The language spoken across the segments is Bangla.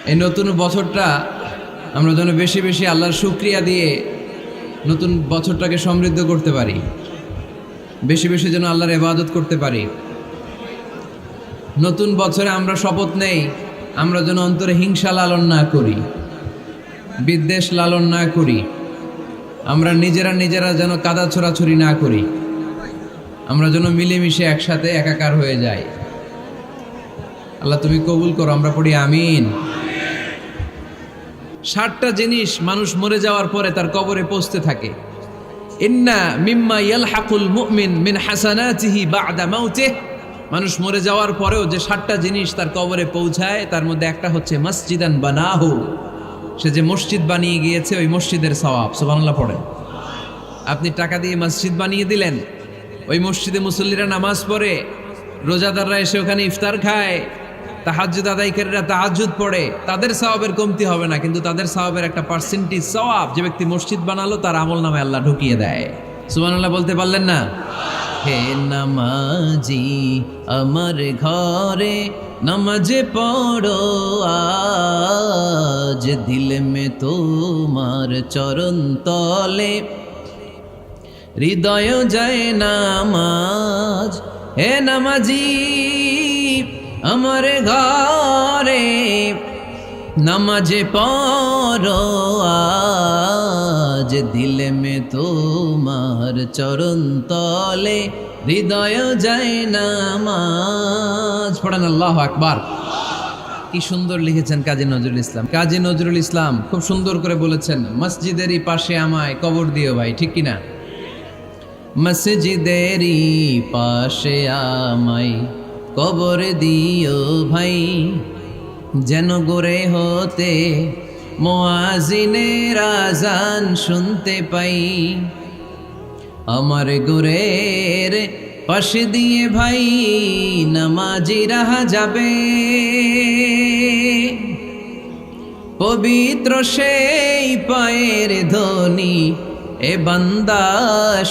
এই নতুন বছরটা আমরা যেন বেশি বেশি আল্লাহর শুকরিয়া দিয়ে নতুন বছরটাকে সমৃদ্ধ করতে পারি, বেশি বেশি যেন আল্লাহর ইবাদত করতে পারি। নতুন বছরে আমরা শপথ নেই, আমরা যেন অন্তরে হিংসা লালন না করি, বিদ্বেষ লালন না করি, আমরা নিজেরা যেন কাদা ছোড়াছুরি না করি, আমরা যেন মিলেমিশে একসাথে একাকার হয়ে যাই। আল্লাহ তুমি কবুল করো, আমরা পড়ি আমিন। 60টা জিনিস মানুষ মরে যাওয়ার পরে তার কবরে পৌঁছতে থাকে। ইন্না মিম্মা ইয়ালহাকুল মুমিন মিন হাসানাতিহি বা'দা মাউতিহি, মানুষ মরে যাওয়ার পরেও যে 60টা জিনিস তার কবরে পৌঁছায় তার মধ্যে একটা হচ্ছে মসজিদান বানাহু, সে যে মসজিদ বানিয়ে গিয়েছে ওই মসজিদের সওয়াব। সুবহানাল্লাহ পড়েন। আপনি টাকা দিয়ে মসজিদ বানিয়ে দিলেন, ওই মসজিদে মুসল্লিরা নামাজ পড়ে, রোজাদাররা এসে ওখানে ইফতার খায়, তাহাজ্জুদ আদায়কারীরা তাহাজ্জুদ পড়ে, তাদের সওয়াবের কমতি হবে না, কিন্তু তাদের সওয়াবের একটা পার্সেন্টেজ সওয়াব যে ব্যক্তি মসজিদ বানালো তার আমল নামে আল্লাহ ঢুকিয়ে দেয়। সুবহানাল্লাহ বলতে পারলেন না? হে নামাজি আমার ঘরে নামাজ পড়ো আজ, দিল মে তোমার চরণ তলে হৃদয় যায় নামাজ। হে নামাজি আমার ঘরে নামাজ পড়ো আজ, দিল মে তোমার চরণ তলে হৃদয় যায় নামাজ। পড়েন আল্লাহু আকবার। কি সুন্দর লিখেছেন কাজী নজরুল ইসলাম। কাজী নজরুল ইসলাম খুব সুন্দর করে বলেছেন, মসজিদেরই পাশে আমায় কবর দিও ভাই, ঠিক কিনা? মসজিদেরই পাশে আমায় কবর দিও ভাই, যেন গোরে হতে মুয়াজ্জিনের আযান শুনতে পাই। আমার গোরের পাশে দিয়ে ভাই নামাজিরা যাবে, পবিত্র সেই পায়ের ধ্বনি এ বান্দা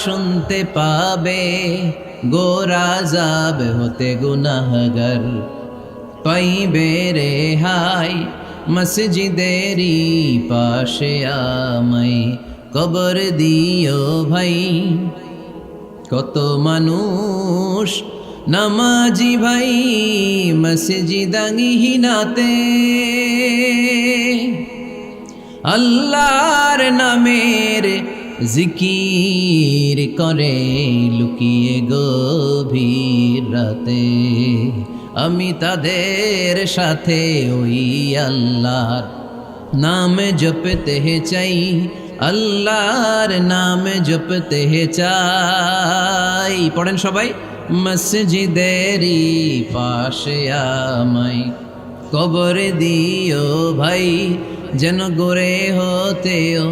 শুনতে পাবে। গোরা যাব হতে গুনাহগার পাইবে রেহাই, মসজিদেরই পাশে আমায় কবর দিও ভাই। কত মানুষ নামাজি ভাই মসজিদাঙ্গিহীনাতে, আল্লাহর নামের জিকির করে লুকিয়ে গভীর রাতে। আমি তাদের সাথে ওই আল্লাহর নাম জপতে চাই, আল্লাহর নাম জপতে চাই। পড়েন সবাই, মসজিদেরই পাশে আমায় কবর দিও ভাই, যেন গোরে হতেও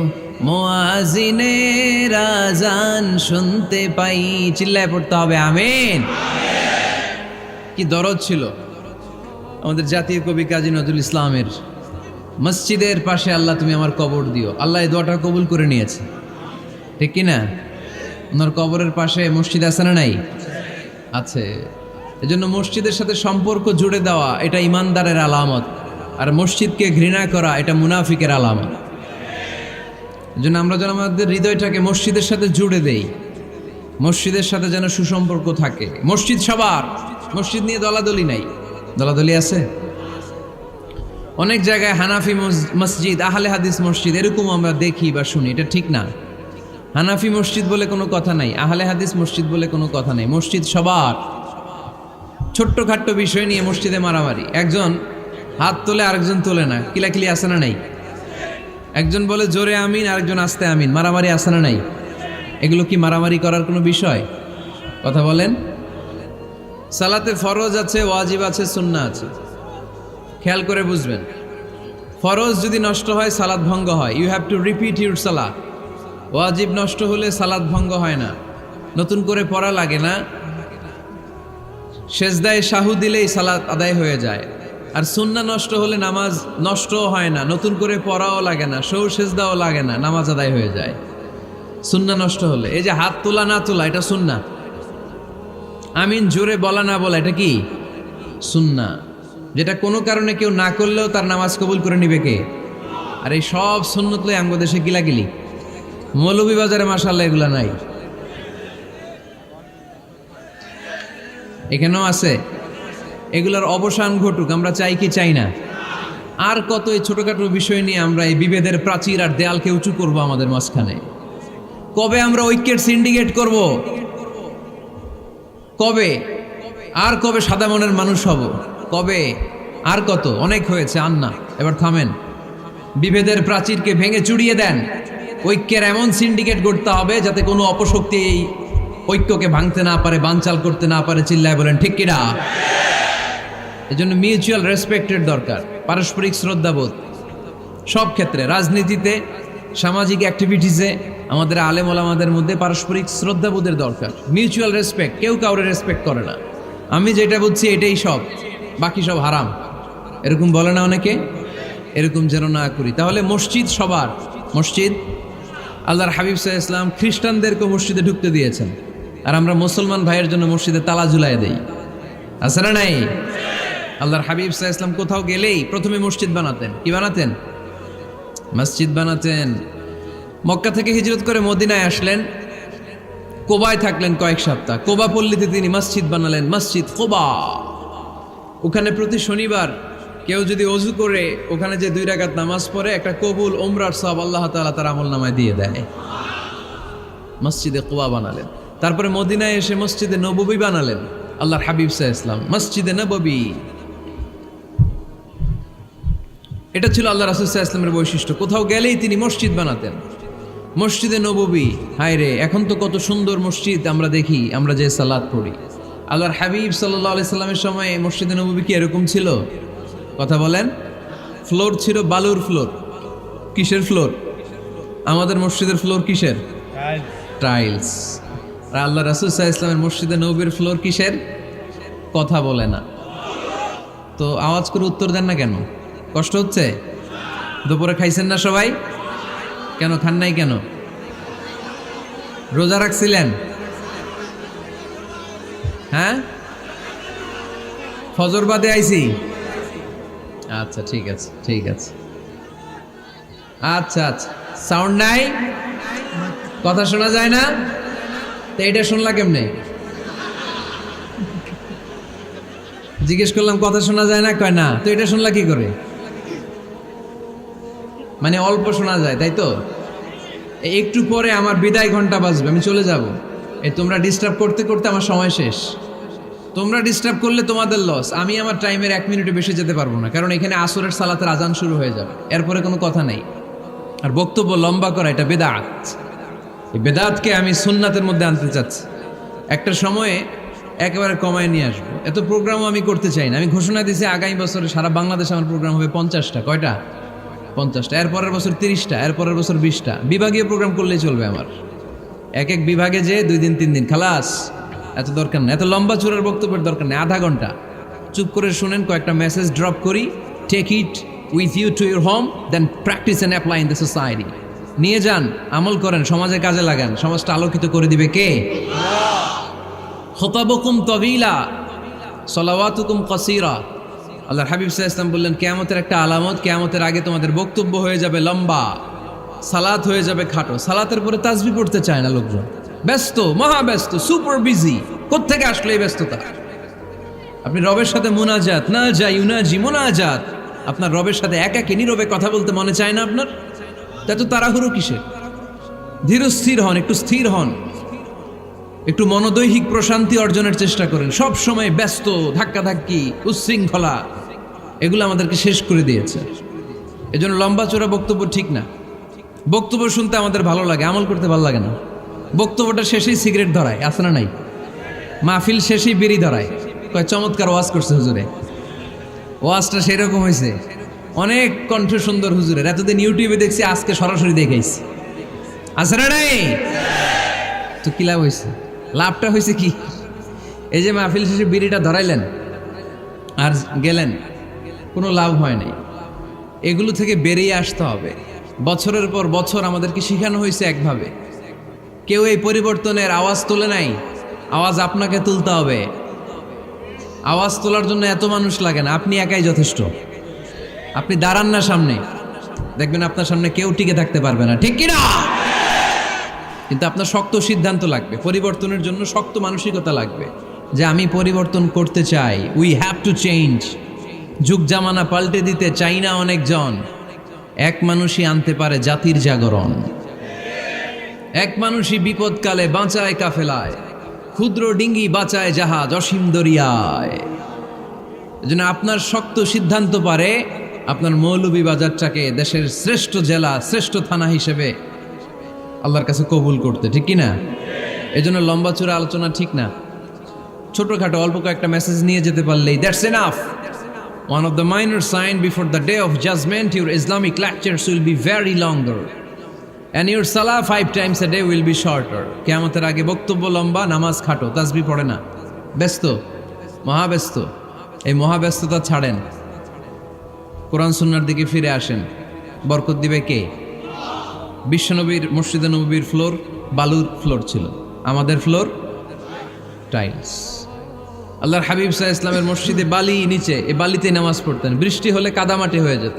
মুয়াজ্জিনের আযান শুনতে পাই। চিল্লায় পড়তে হবে আমিন। কি দরদ ছিল আমাদের জাতীয় কবি কাজী নজরুল ইসলামের, মসজিদের পাশে আল্লাহ তুমি আমার কবর দিও। আল্লাহ এই দোয়াটা কবুল করে নিয়েছে, ঠিক কিনা? ওনার কবরের পাশে মসজিদ আছে না নাই? আছে। এজন্য মসজিদের সাথে সম্পর্ক জুড়ে দেওয়া এটা ইমানদারের আলামত, আর মসজিদকে ঘৃণা করা এটা মুনাফিকের আলামত। এজন্য আমরা যেন আমাদের হৃদয়টাকে মসজিদের সাথে জুড়ে দেই, মসজিদের সাথে যেন সুসম্পর্ক থাকে। মসজিদ সবার, মসজিদ নিয়ে দলাদলি নাই। দলাদলি আছে অনেক জায়গায়, হানাফি মসজিদ, আহলে হাদিস মসজিদ এরকম আমরা দেখি বা শুনি, এটা ঠিক না। হানাফি মসজিদ বলে কোনো কথা নাই, আহলে হাদিস মসজিদ বলে কোনো কথা নাই। মসজিদ সবার। ছোট্টখাট্ট বিষয় নিয়ে মসজিদে মারামারি, একজন হাত তোলে আরেকজন তোলে না, কিলাকিলি আছে না নাই? একজন বলে জোরে আমিন, আরেকজন আস্তে আমিন, মারামারি আছে না নাই? এগুলো কি মারামারি করার কোনো বিষয়? কথা বলেন। সালাতে ফরজ আছে, ওয়াজিব আছে, সুন্নাহ আছে। খেয়াল করে বুঝবেন, ফরজ যদি নষ্ট হয় সালাত ভঙ্গ হয়, you have to repeat your সালাত। ওয়াজিব নষ্ট হলে সালাত ভঙ্গ হয় না, নতুন করে পড়া লাগে না, সেজদায় সাহু দিলেই সালাত আদায় হয়ে যায়। আর সুন্নাহ নষ্ট হলে নামাজ নষ্টও হয় না, নতুন করে পড়াও লাগে না, সৌ সেজদাও লাগে না, নামাজ আদায় হয়ে যায় সুন্নাহ নষ্ট হলে। এই যে হাত তোলা না তোলা এটা সুন্নাহ, আমিন জোরে বলা না বলা এটা কি সুন্নাহ। যেটা কোনো কারণে কেউ না করলেও তার নামাজ কবুল করে নিবে কে? আর এই সব সুন্নত লই আমগো দেশে গিলাগিলি। মৌলভীবাজারে মাশাআল্লাহ এগুলা নাই, এখানেও আছে। এগুলার অবসান ঘটুক, আমরা চাই কি চাই না? আর কত এই ছোটখাটো বিষয় নিয়ে আমরা এই বিভেদের প্রাচীর আর দেয়ালকে উঁচু করব আমাদের মাঝখানে? কবে আমরা ঐক্যের সিন্ডিকেট করব? কবে? আর কবে সাদা মনের মানুষ হব? কবে? আর কত? অনেক হয়েছে, আর না, এবার থামেন। বিভেদের প্রাচীরকে ভেঙে চুড়িয়ে দেন। ঐক্যের এমন সিন্ডিকেট গড়তে হবে যাতে কোনো অপশক্তি এই ঐক্যকে ভাঙতে না পারে, বানচাল করতে না পারে। চিল্লায় বলেন ঠিক কিনা? এজন্য মিউচুয়াল রেসপেক্টের দরকার, পারস্পরিক শ্রদ্ধাবোধ সব ক্ষেত্রে, রাজনীতিতে, সামাজিক অ্যাক্টিভিটিসে আমাদের আলেম ওলামাদের মধ্যে পারস্পরিক শ্রদ্ধাবোধের দরকার, মিউচুয়াল রেসপেক্ট। কেউ কাউরে রেসপেক্ট করে না, আমি যেটা বুঝছি এটাই সব, বাকি সব হারাম, এরকম বলে না অনেকে? এরকম যেন না করি। তাহলে মসজিদ সবার, মসজিদ আল্লাহর হাবিব সাল্লাল্লাহু আলাইহি ওয়াসাল্লাম খ্রিস্টানদেরকে মসজিদে ঢুকতে দিয়েছেন, আর আমরা মুসলমান ভাইয়ের জন্য মসজিদে তালা ঝুলাই দেই, আছে না নাই? আল্লাহর হাবিব সাল্লাল্লাহু আলাইহি ওয়াসাল্লাম কোথাও গেলেই প্রথমে মসজিদ বানাতেন। কি বানাতেন? মসজিদ বানাতেন। মক্কা থেকে হিজরত করে মদিনায় আসলেন, কোবায় থাকলেন কয়েক সপ্তাহ। কোবা পল্লীতে তিনি মসজিদ বানালেন, মসজিদ কোবা। ওখানে প্রতি শনিবার কেউ যদি অজু করে ওখানে যে 2 রাকাত নামাজ পড়ে, একটা কবুল ওমরার সওয়াব আল্লাহ তাআলা তার আমলনামায় দিয়ে দেয়। মসজিদে কোবা বানালেন। তারপরে মদিনায় এসে মসজিদে নববী বানালেন আল্লাহর হাবিব সাল্লাল্লাহু আলাইহি ওয়াসাল্লাম, মসজিদে নববী। এটা ছিল আল্লাহ রাসূল সাল্লাল্লাহু আলাইহি ওয়াসাল্লামের বৈশিষ্ট্য। কোথাও গেলেই তিনি মসজিদ বানাতেন, মসজিদে নববী। হায় রে, এখন তো কত সুন্দর মসজিদ আমরা দেখি, আমরা যে সালাত পড়ি। আল্লাহর হাবিব সাল্লাল্লাহু আলাইহি সাল্লামের সময় মসজিদে নববী কি এরকম ছিল? কথা বলেন। ফ্লোর ছিল বালুর ফ্লোর। কিসের ফ্লোর? আমাদের মসজিদের ফ্লোর কিসের? টাইলস। আর আল্লাহ রাসূল সাল্লাল্লাহু আলাইহি ওয়াসাল্লামের মসজিদে নববীর ফ্লোর কিসের? কথা বলে না তো, আওয়াজ করে উত্তর দেন না কেন? কষ্ট হচ্ছে? দুপুরে খাইছেন না সবাই? কেন খান নাই কেন? রোজা রাখছিলেন? হ্যাঁ, ফজর বাদে আইছি। আচ্ছা ঠিক আছে, ঠিক আছে। আচ্ছা আচ্ছা, সাউন্ড নাই, কথা শোনা যায় না? তো এটা শুনলা কেমনে? জিজ্ঞেস করলাম কথা শোনা যায় না, কয় না। তো এটা শুনলা কি করে? মানে অল্প শোনা যায়, তাই তো? একটু পরে আমার বিদায় ঘন্টা বাজবে, আমি চলে যাব। এই তোমরা ডিস্টার্ব করতে করতে আমার সময় শেষ। তোমরা ডিস্টার্ব করলে তোমাদের লস। আমি আমার টাইমের 1 মিনিটে বেশি যেতে পারবো না, কারণ এখানে আসরের সালাতের আজান শুরু হয়ে যাবে, এরপরে কোনো কথা নেই। আর বক্তব্য লম্বা করা এটা বেদাত। এই বেদাতকে আমি সুন্নাতের মধ্যে আনতে চাচ্ছি। একটা সময়ে একেবারে কমায় নিয়ে আসবো। এত প্রোগ্রামও আমি করতে চাই না। আমি ঘোষণা দিয়েছি আগামী বছরে সারা বাংলাদেশে আমার প্রোগ্রাম হবে 50টা। কয়টা? 50টা। এরপরের বছর 30টা, এরপরের বছর 20টা। বিভাগীয় প্রোগ্রাম করলেই চলবে আমার। এক এক বিভাগে যে 2 দিন 3 দিন খালাস। এত দরকার নেই, এত লম্বা চূড়ার বক্তব্যের দরকার নেই। আধা ঘন্টা চুপ করে শুনেন, কয়েকটা মেসেজ ড্রপ করি, take it with you to your home, then practise and apply in the society. নিয়ে যান, আমল করেন, সমাজে কাজে লাগান। সমাজটা আলোকিত করে দিবে কে? খুতাবুকুম তাবিলা সালাওয়াতুকুম কাসীরা। আল্লাহর হাবিব সাল্লাল্লাহু আলাইহি ওয়াসাল্লাম বললেন, কিয়ামতের একটা আলামত, কিয়ামতের আগে তোমাদের বক্তব্য হয়ে যাবে লম্বা, সালাত হয়ে যাবে খাটো। সালাতের পরে তাসবিহ পড়তে চায় না লোকজন, ব্যস্ত, মহাব্যস্ত, সুপার বিজি। কোত্থেকে আসলে এই ব্যস্ততা? আপনি রবের সাথে মুনাজাত, না যাই ইউনাজি মুনাজাত, আপনার রবের সাথে একাকী নীরবে কথা বলতে মনে চায় না আপনার? তা তো তাড়াহুড়ো কিসের? ধীর স্থির হন, একটু স্থির হন, একটু মনোদৈহিক প্রশান্তি অর্জনের চেষ্টা করেন। সব সময় ব্যস্ত, ধাক্কাধাক্কি, উচ্ছৃঙ্খলা, এগুলো আমাদেরকে শেষ করে দিয়েছে। এজন্য লম্বা চোরা বক্তব্য ঠিক না। বক্তব্য শুনতে আমাদের ভালো লাগে, আমল করতে ভালো লাগে না। বক্তব্যটা শেষেই সিগারেট ধরায়, আছে না নাই? মাহফিল শেষেই বিড়ি ধরায়, কয় চমৎকার ওয়াজ করছে হুজুরে। ওয়াজটা সেরকম হয়েছে, অনেক কণ্ঠ সুন্দর হুজুরের। এতদিন ইউটিউবে দেখছি, আজকে সরাসরি দেখাইছি, আছে না নাই? তো কি লাভ হয়েছে? লাভটা হয়েছে কি? এই যে মাহফিল শেষে বিড়িটা ধরাইলেন আর গেলেন, কোনো লাভ হয় নাই। এগুলো থেকে বেরিয়ে আসতে হবে। বছরের পর বছর আমাদেরকে শেখানো হয়েছে একভাবে, কেউ এই পরিবর্তনের আওয়াজ তোলে নাই। আওয়াজ আপনাকে তুলতে হবে। আওয়াজ তোলার জন্য এত মানুষ লাগে না, আপনি একাই যথেষ্ট। আপনি দাঁড়ান না সামনে, দেখবেন আপনার সামনে কেউ টিকে থাকতে পারবে না, ঠিক কিনা? কিন্তু আপনার শক্ত সিদ্ধান্ত লাগবে, পরিবর্তনের জন্য শক্ত মানসিকতা লাগবে যে আমি পরিবর্তন করতে চাই। We have to change. যুগ জামানা পাল্টে দিতে চাই না অনেকজন, এক মানুষই আনতে পারে জাতির জাগরণ। এক মানুষই বিপদকালে বাঁচায় কাফেলায়, ক্ষুদ্র ডিঙ্গি বাঁচায় জাহাজ অসীম দরিয়ায়। এজন্য আপনার শক্ত সিদ্ধান্ত পারে আপনার মৌলভীবাজারটাকে দেশের শ্রেষ্ঠ জেলা, শ্রেষ্ঠ থানা হিসেবে আল্লাহর কাছে কবুল করতে, ঠিক কিনা? এজন্য লম্বা চূড়া আলোচনা ঠিক না, ছোটখাটো অল্প কয়েকটা মেসেজ নিয়ে যেতে পারলেই that's enough. One of the minor sign before the day of judgment, your Islamic lectures will be very longer and your salah 5 times a day will be shorter. কিয়ামতের আগে বক্তব্য লম্বা, নামাজ খাটো, তাসবিহ পড়ে না, ব্যস্ত, মহাব্যস্ত। এই মহাব্যস্ততা ছাড়েন, কোরআন সুন্নাহর দিকে ফিরে আসেন। বরকত দিবে কে? বিশ্বনবীর মসজিদে নববীর ফ্লোর বালুর ফ্লোর ছিল, আমাদের ফ্লোর টাইলস। আল্লাহর হাবিব সাল্লাল্লাহু আলাইহি ইসলামের মসজিদে বালি নিচে, এই বালিতেই নামাজ পড়তেন। বৃষ্টি হলে কাদামাটি হয়ে যেত,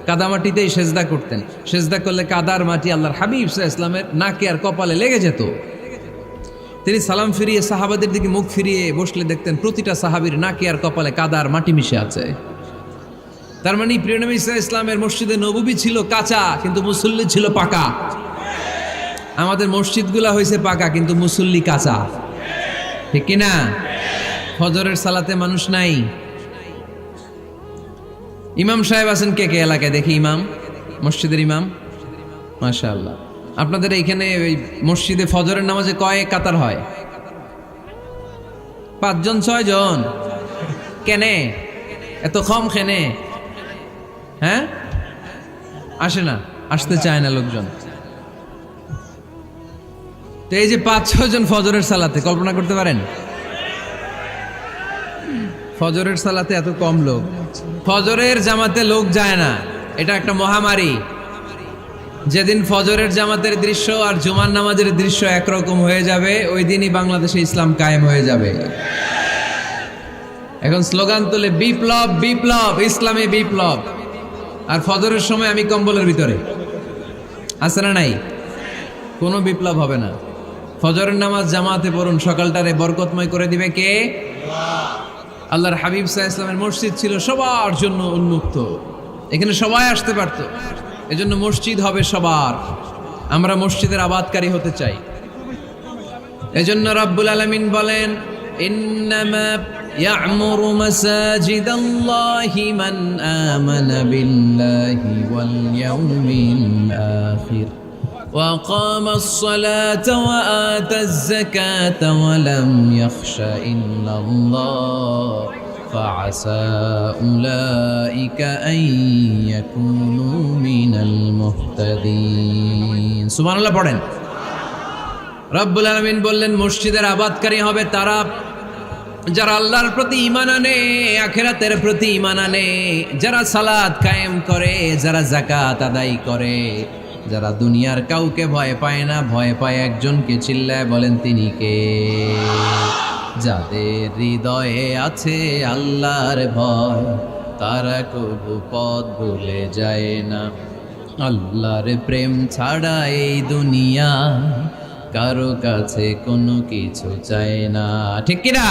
কাদামাটিতেই সেজদা করতেন। সেজদা করলে কাদার মাটি আল্লাহর হাবিব সাল্লাল্লাহু আলাইহি ইসলামের নাকে আর কপালে লেগে যেত। তিনি সালাম ফিরিয়ে সাহাবাদের দিকে মুখ ফিরিয়ে বসলে দেখতেন প্রতিটা সাহাবীর নাকে আর কপালে কাদার মাটি মিশে আছে। তার মানে প্রিয় নবী সাল্লাল্লাহু আলাইহি ইসলামের মসজিদে নববী ছিল কাঁচা, কিন্তু মুসল্লি ছিল পাকা। আমাদের মসজিদগুলা হয়েছে পাকা, কিন্তু মুসল্লি কাঁচা, ঠিক কিনা? ফজরের সালাতে মানুষ নাই। ইমাম সাহেব আছেন কে কে এলাকায়? দেখি ইমাম, মসজিদের ইমাম, মাশাআল্লাহ। আপনাদের এইখানে ওই মসজিদে ফজরের নামাজে কয় কাতার হয়? 5 জন 6 জন? কেনে এত কম? কেনে? হ্যাঁ, আসে না, আসতে চায় না লোকজন। তো এই যে 5-6 জন ফজরের সালাতে, কল্পনা করতে পারেন ফজরের সালাতে এত কম লোক? ফজরের জামাতে লোক যায় না, এটা একটা মহামারী। যেদিন ফজরের জামাতের দৃশ্য আর জুমার নামাজের দৃশ্য একরকম হয়ে যাবে, ওই দিনই বাংলাদেশে ইসলাম কায়েম হয়ে যাবে। এখন স্লোগান তোলে বিপ্লব বিপ্লব, ইসলামী বিপ্লব। আর ফজরের সময় আমি কম্বলের ভিতরে, আছে না নাই? কোনো বিপ্লব হবে না। ফজরের নামাজ জামাতে পড়ুন, সকালটারে বরকতময় করে দিবে কে? আল্লাহর হাবিব সাল্লাল্লাহু আলাইহি ওয়াসাল্লামের মসজিদ ছিল সবার জন্য উন্মুক্ত, এখানে সবাই আসতে পারত। এজন্য মসজিদ হবে সবার। আমরা মসজিদের আবাদকারী হতে চাই। এজন্য রাব্বুল আলামিন বলেন, ইন্নামা ইয়া'মুরু মাসাজিদাল্লাহি মান আমানা বিল্লাহি ওয়াল ইয়াউমিল আখির وأقام الصلاة وآتى الزكاة ولم يخش إلا الله فعسى أولئك أن يكونوا من المهتدين سبحان الله পড়েন। রব্বুল আলামিন বললেন মসজিদের আবাদকারী হবে তারা যারা আল্লাহর প্রতি ঈমান আনে, আখিরাতের প্রতি ঈমান আনে, যারা সালাত কায়েম করে, যারা যাকাত আদায় করে, যারা দুনিয়ার কাউকে ভয় পায় না, ভয় পায় একজনকে, চিল্লায় বলেন তিনি কে? যাদের হৃদয়ে আছে আল্লাহর ভয়, তারা কবু পথ ভুলে যায় না। আল্লাহর প্রেম ছাড়া এই দুনিয়া কারো কাছে কোনো কিছু চায় না, ঠিক কিনা?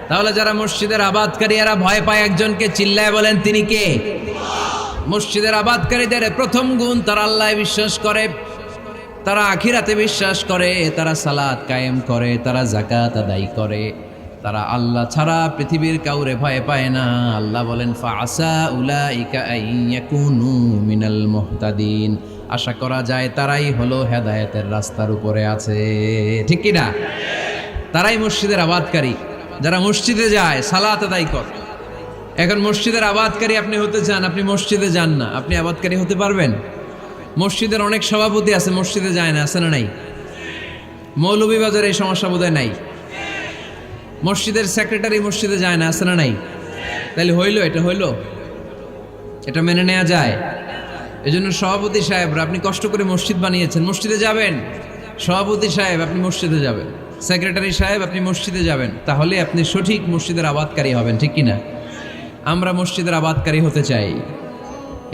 তাহলে যারা মসজিদের আবাদকারী, এরা ভয় পায় একজনকে, চিল্লায় বলেন তিনি কে? মসজিদের আবাদকারীদের প্রথম গুণ, তারা আল্লাহয় বিশ্বাস করে, তারা আখিরাতে বিশ্বাস করে, তারা সালাত কায়েম করে, তারা যাকাত আদায় করে, তারা আল্লাহ ছাড়া পৃথিবীর কাউরে ভয় পায় না। আল্লাহ বলেন ফাআসা উলাইকা আইয়াকুনু মিনাল মুহতাদিন, আশা করা যায় তারাই হলো হেদায়েতের রাস্তার উপরে আছে, ঠিক কি না? তারাই মসজিদের আবাদকারী, যারা মসজিদে যায়, সালাত আদায় করে। এখন মসজিদের আবাদকারী আপনি হতে চান, আপনি মসজিদে যান না, আপনি আবাদকারী হতে পারবেন? মসজিদের অনেক সভাপতি আছে, মসজিদে যায় না, আছে না নাই? মৌলভীবাজারে এই সমস্যা বোধহয় নাই। মসজিদের সেক্রেটারি মসজিদে যায় না, আছে না নাই? তাহলে হইল, এটা হইল, এটা মেনে নেওয়া যায়? এজন্য সভাপতি সাহেবরা, আপনি কষ্ট করে মসজিদ বানিয়েছেন, মসজিদে যাবেন। সভাপতি সাহেব আপনি মসজিদে যাবেন, সেক্রেটারি সাহেব, আপনি মসজিদে যাবেন, তাহলে আপনি সঠিক মসজিদের আবাদকারী হবেন, ঠিক কিনা? আমরা মসজিদের আবাদকারী হতে চাই,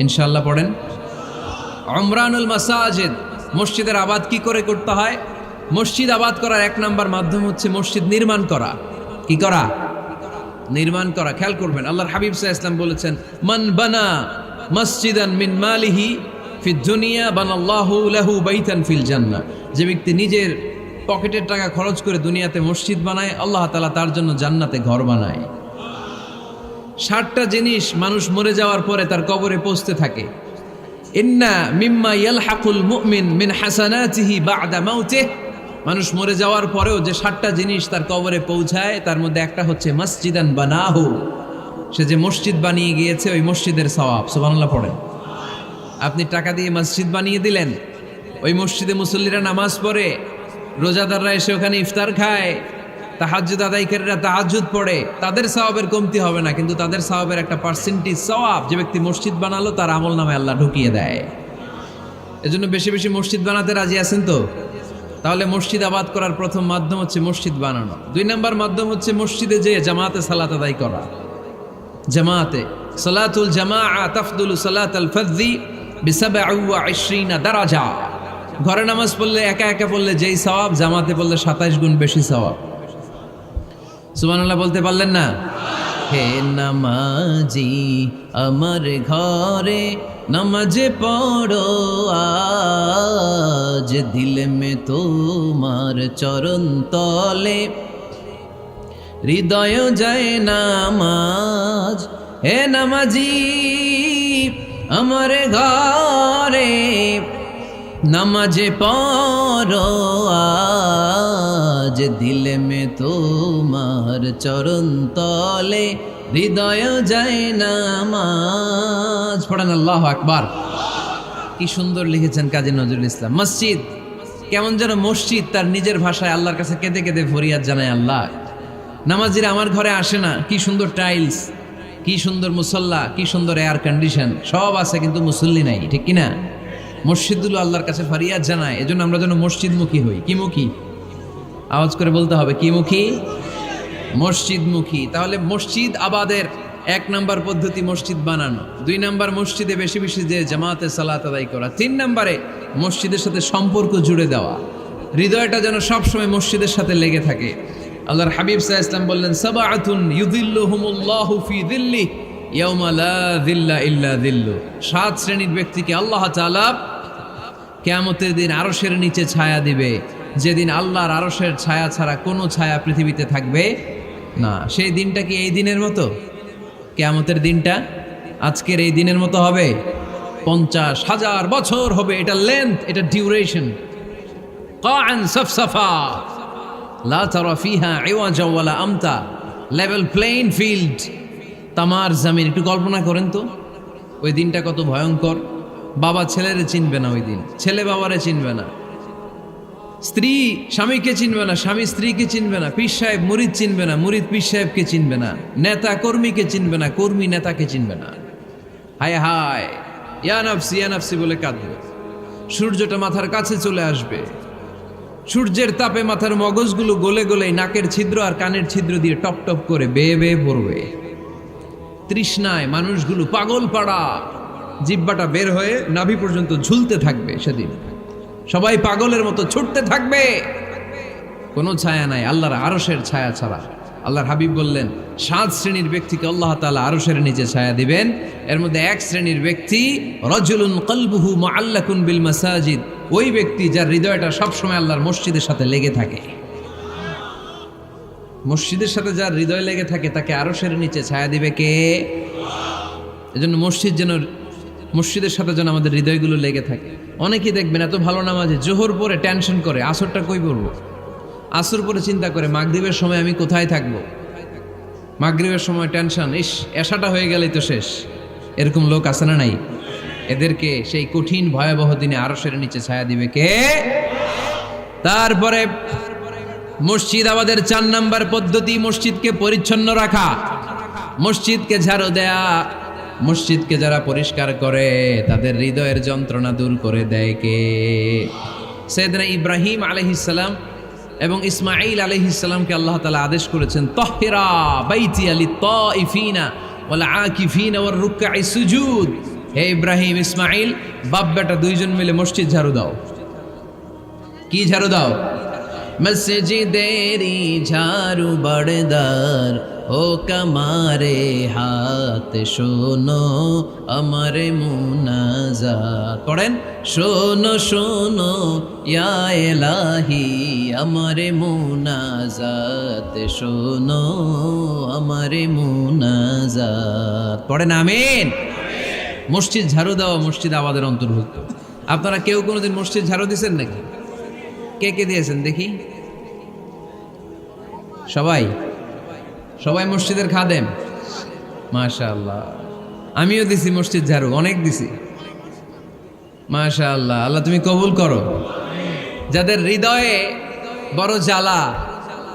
ইনশাআল্লাহ পড়েন। উমরানুল মাসাজিদ, মসজিদের আবাদ কি করে করতে হয়? মসজিদ আবাদ করার এক নাম্বার মাধ্যম হচ্ছে মসজিদ নির্মাণ করা। কি করা? নির্মাণ করা। খেয়াল করবেন, আল্লাহর হাবিব সাল্লাল্লাহু আলাইহি ওয়াসাল্লাম বলেছেন, মান বানা মসজিদান মিন মালিহি ফিদ দুনিয়া বানাল্লাহু লাহু বাইতান ফিল জান্নাহ। যে ব্যক্তি নিজের পকেটের টাকা খরচ করে দুনিয়াতে মসজিদ বানায়, আল্লাহ তাআলা তার জন্য জান্নাতে ঘর বানায়। 60টা জিনিস মানুষ মরে যাওয়ার পরে তার কবরে পৌঁছতে থাকে। ইন্না মিম্মা ইয়ালহাকুল মুমিন মিন হাসানাতিহি বা'দা মাউতিহি, মানুষ মরে যাওয়ার পরেও যে 60টা জিনিস তার কবরে পৌঁছায়, তার মধ্যে একটা হচ্ছে মসজিদান বানাহু, সে যে মসজিদ বানিয়ে গিয়েছে ওই মসজিদের সওয়াব। সুবহানাল্লাহ পড়েন। আপনি টাকা দিয়ে মসজিদ বানিয়ে দিলেন, ওই মসজিদে মুসল্লিরা নামাজ পড়ে, রোজাদাররা এসে ওখানে ইফতার খায়, তাহাজ্জুদ আদায়কারীরা তাহাজ্জুদ পড়ে, তাদের সওয়াবের কমতি হবে না, কিন্তু তাদের সওয়াবের একটা পার্সেন্টেজ সওয়াব যে ব্যক্তি মসজিদ বানালো তার আমল নামে আল্লাহ ঢুকিয়ে দেয়। এজন্য বেশি বেশি মসজিদ বানাতে রাজি আছেন তো? তাহলে মসজিদ আবাদ করার প্রথম মাধ্যম হচ্ছে মসজিদ বানানো। 2 নাম্বার মাধ্যম হচ্ছে মসজিদে যে জামাতে সালাত আদায় করা। জামাতে সালাতুল জামাআ তাফদুলু সালাতাল ফাযযি বি27 দারাজা। ঘরে নামাজ পড়লে একা একা পড়লে যেই সওয়াব, জামাতে পড়লে 27 গুণ বেশি সওয়াব। সুবহানাল্লাহ বলতে পারলেন না? হে নামাজি আমার ঘরে নামাজ পড়ো আজ, দিলে মে তোমার চরণ তলে হৃদয় যায় নামাজ। হে নামাজি আমার ঘরে নামাজ পড়ো আজ, দিলে মে তোমার চরণ তলে হৃদয় যায় নামাজ। পড়েন আল্লাহু আকবার। কি সুন্দর লিখেছেন কাজী নজরুল ইসলাম। মসজিদ কেমন যেন মসজিদ তার নিজের ভাষায় আল্লাহর কাছে কেঁদে কেঁদে ফরিয়াদ জানায়, আল্লাহ নামাজিরা আমার ঘরে আসে না, কি সুন্দর টাইলস, কি সুন্দর মুসল্লা, কি সুন্দর এয়ার কন্ডিশন, সব আছে কিন্তু মুসল্লি নাই, ঠিক কিনা? মসজিদগুলো আল্লাহর কাছে ফরিয়াদ জানায়। এজন্য আমরা যেন মসজিদমুখী হই। কি মুখী? আওয়াজ করে বলতে হবে, কি মুখী? মসজিদমুখী। তাহলে মসজিদ আবাদের 1 নাম্বার পদ্ধতি মসজিদ বানানো। 2 নাম্বার মসজিদে বেশি বেশি যে জামাতে সালাত আদায় করা। 3 নাম্বারে মসজিদের সাথে সম্পর্ক জুড়ে দেওয়া, হৃদয়টা যেন সবসময় মসজিদের সাথে লেগে থাকে। আল্লাহর হাবিব সাল্লাল্লাহু আলাইহি ওয়াসাল্লাম বললেন, সাবআতুন ইউযিল্লুহুমুল্লাহু ফি যিল্লি ইয়াউমা লা যিল্লা ইল্লা যিল্লু। 7 শ্রেণীর ব্যক্তিকে আল্লাহ তাআলা কিয়ামতের দিন আরশের নিচে ছায়া দিবে, যেদিন আল্লাহর আরশের ছায়া ছাড়া কোনো ছায়া পৃথিবীতে থাকবে না। সেই দিনটা কি এই দিনের মতো? কিয়ামতের দিনটা আজকের এই দিনের মতো হবে? 50,000 বছর হবে। এটা লেন্থ, এটা ডিউরেশন। কাআন সাফসাফা লা তারা ফিহা ইওয়াজা ওয়ালা আমতা, লেভেল প্লেইন ফিল্ড, তামার জমিন। একটু কল্পনা করেন তো ওই দিনটা কত ভয়ঙ্কর। বাবা ছেলেরে চিনবে না ওই দিন, ছেলে বাবারে চিনবে না, স্ত্রী স্বামীকে চিনবে না, স্বামী স্ত্রীকে চিনবে না, পীর সাহেব মুরিদ চিনবে না, মুরিদ পীর সাহেবকে চিনবে না, নেতা কর্মীকে চিনবে না, কর্মী নেতাকে চিনবে না। হায় হায়, ইয়া নাফসি বলে কাঁদবে। সূর্যটা মাথার কাছে চলে আসবে, সূর্যের তাপে মাথার মগজগুলো গলে গলে নাকের ছিদ্র আর কানের ছিদ্র দিয়ে টপ টপ করে বেয়ে বেয়ে পড়বে। তৃষ্ণায় মানুষগুলো পাগল পাড়া, জিহ্বাটা বের হয়ে নাভি পর্যন্ত ঝুলতে থাকবে। সেদিন সবাই পাগলের মতো ছুটতে থাকবে, কোনো ছায়া নাই আল্লাহর আরশের ছায়া ছাড়া। আল্লাহর হাবিব বললেন, 7 শ্রেণীর ব্যক্তিকে আল্লাহ তাআলা আরশের নিচে ছায়া দিবেন। এর মধ্যে 1 শ্রেণীর ব্যক্তি রাজুলুন কলবুহু মুআল্লাকুন বিল মাসাজিদ, ওই ব্যক্তি যার হৃদয়টা সবসময় আল্লাহর মসজিদের সাথে লেগে থাকে। মসজিদের সাথে যার হৃদয় লেগে থাকে তাকে আরশের নিচে ছায়া দিবে কে? এজন্য মসজিদের সাথে যেন আমাদের হৃদয়গুলো লেগে থাকে। অনেকেই দেখবেন এত ভালো নামাজে, জোহর পরে টেনশন করে আসরটা কই পড়বো, আসর পরে চিন্তা করে মাগরিবের সময় আমি কোথায় থাকবো, মাগরিবের সময় টেনশন, ইস এশাটা হয়ে গেলেই তো শেষ। এরকম লোক আছে না নাই? এদেরকে সেই কঠিন ভয়াবহ দিনে আরশের নিচে ছায়া দিবে কে? তারপরে মসজিদ আমাদের 4 নাম্বার পদ্ধতি, মসজিদকে পরিচ্ছন্ন রাখা, মসজিদকে ঝাড়ু দেয়া। মসজিদকে যারা পরিষ্কার করে তাদের হৃদয়ের যন্ত্রণা দূর করে দেয় কে? সাইয়েদনা ইব্রাহিম আলাইহিস সালাম এবং ইসমাঈল আলাইহিস সালামকে আল্লাহ তাআলা আদেশ করেছেন তাহহিরা বাইতিয়া লিত্তাইফিনা ওয়াল আকিফিনা ওয়ার রুকআই সুজুদ। হে ইব্রাহিম, ইসমাঈল, বাপ বেটা দুইজন মিলে মসজিদ ঝাড়ু দাও। কি ঝাড়ু দাও? মসজিদেরি ঝাড়ু বড়দার ও কমারে হাত শোনো আমারে মুনাজাত। পড়েন, শোনো শোনো ইয়া ইলাহি আমারে মুনাজাত, শোনো আমারে মুনাজাত। পড়েন আমিন। মসজিদ ঝাড়ু দেওয়া মসজিদ আবাদের অন্তর্ভুক্ত। আপনারা কেউ কোনোদিন মসজিদ ঝাড়ু দিয়েছেন নাকি? কে কে দিয়েছেন দেখি? সবাই? সবাই মসজিদের খাদেম? মাশাআল্লাহ। আমিও দিছি মসজিদ ঝাড়ু, অনেক দিছি। মাশাআল্লাহ, আল্লাহ তুমি কবুল করো। যাদের হৃদয়ে বড় জ্বালা,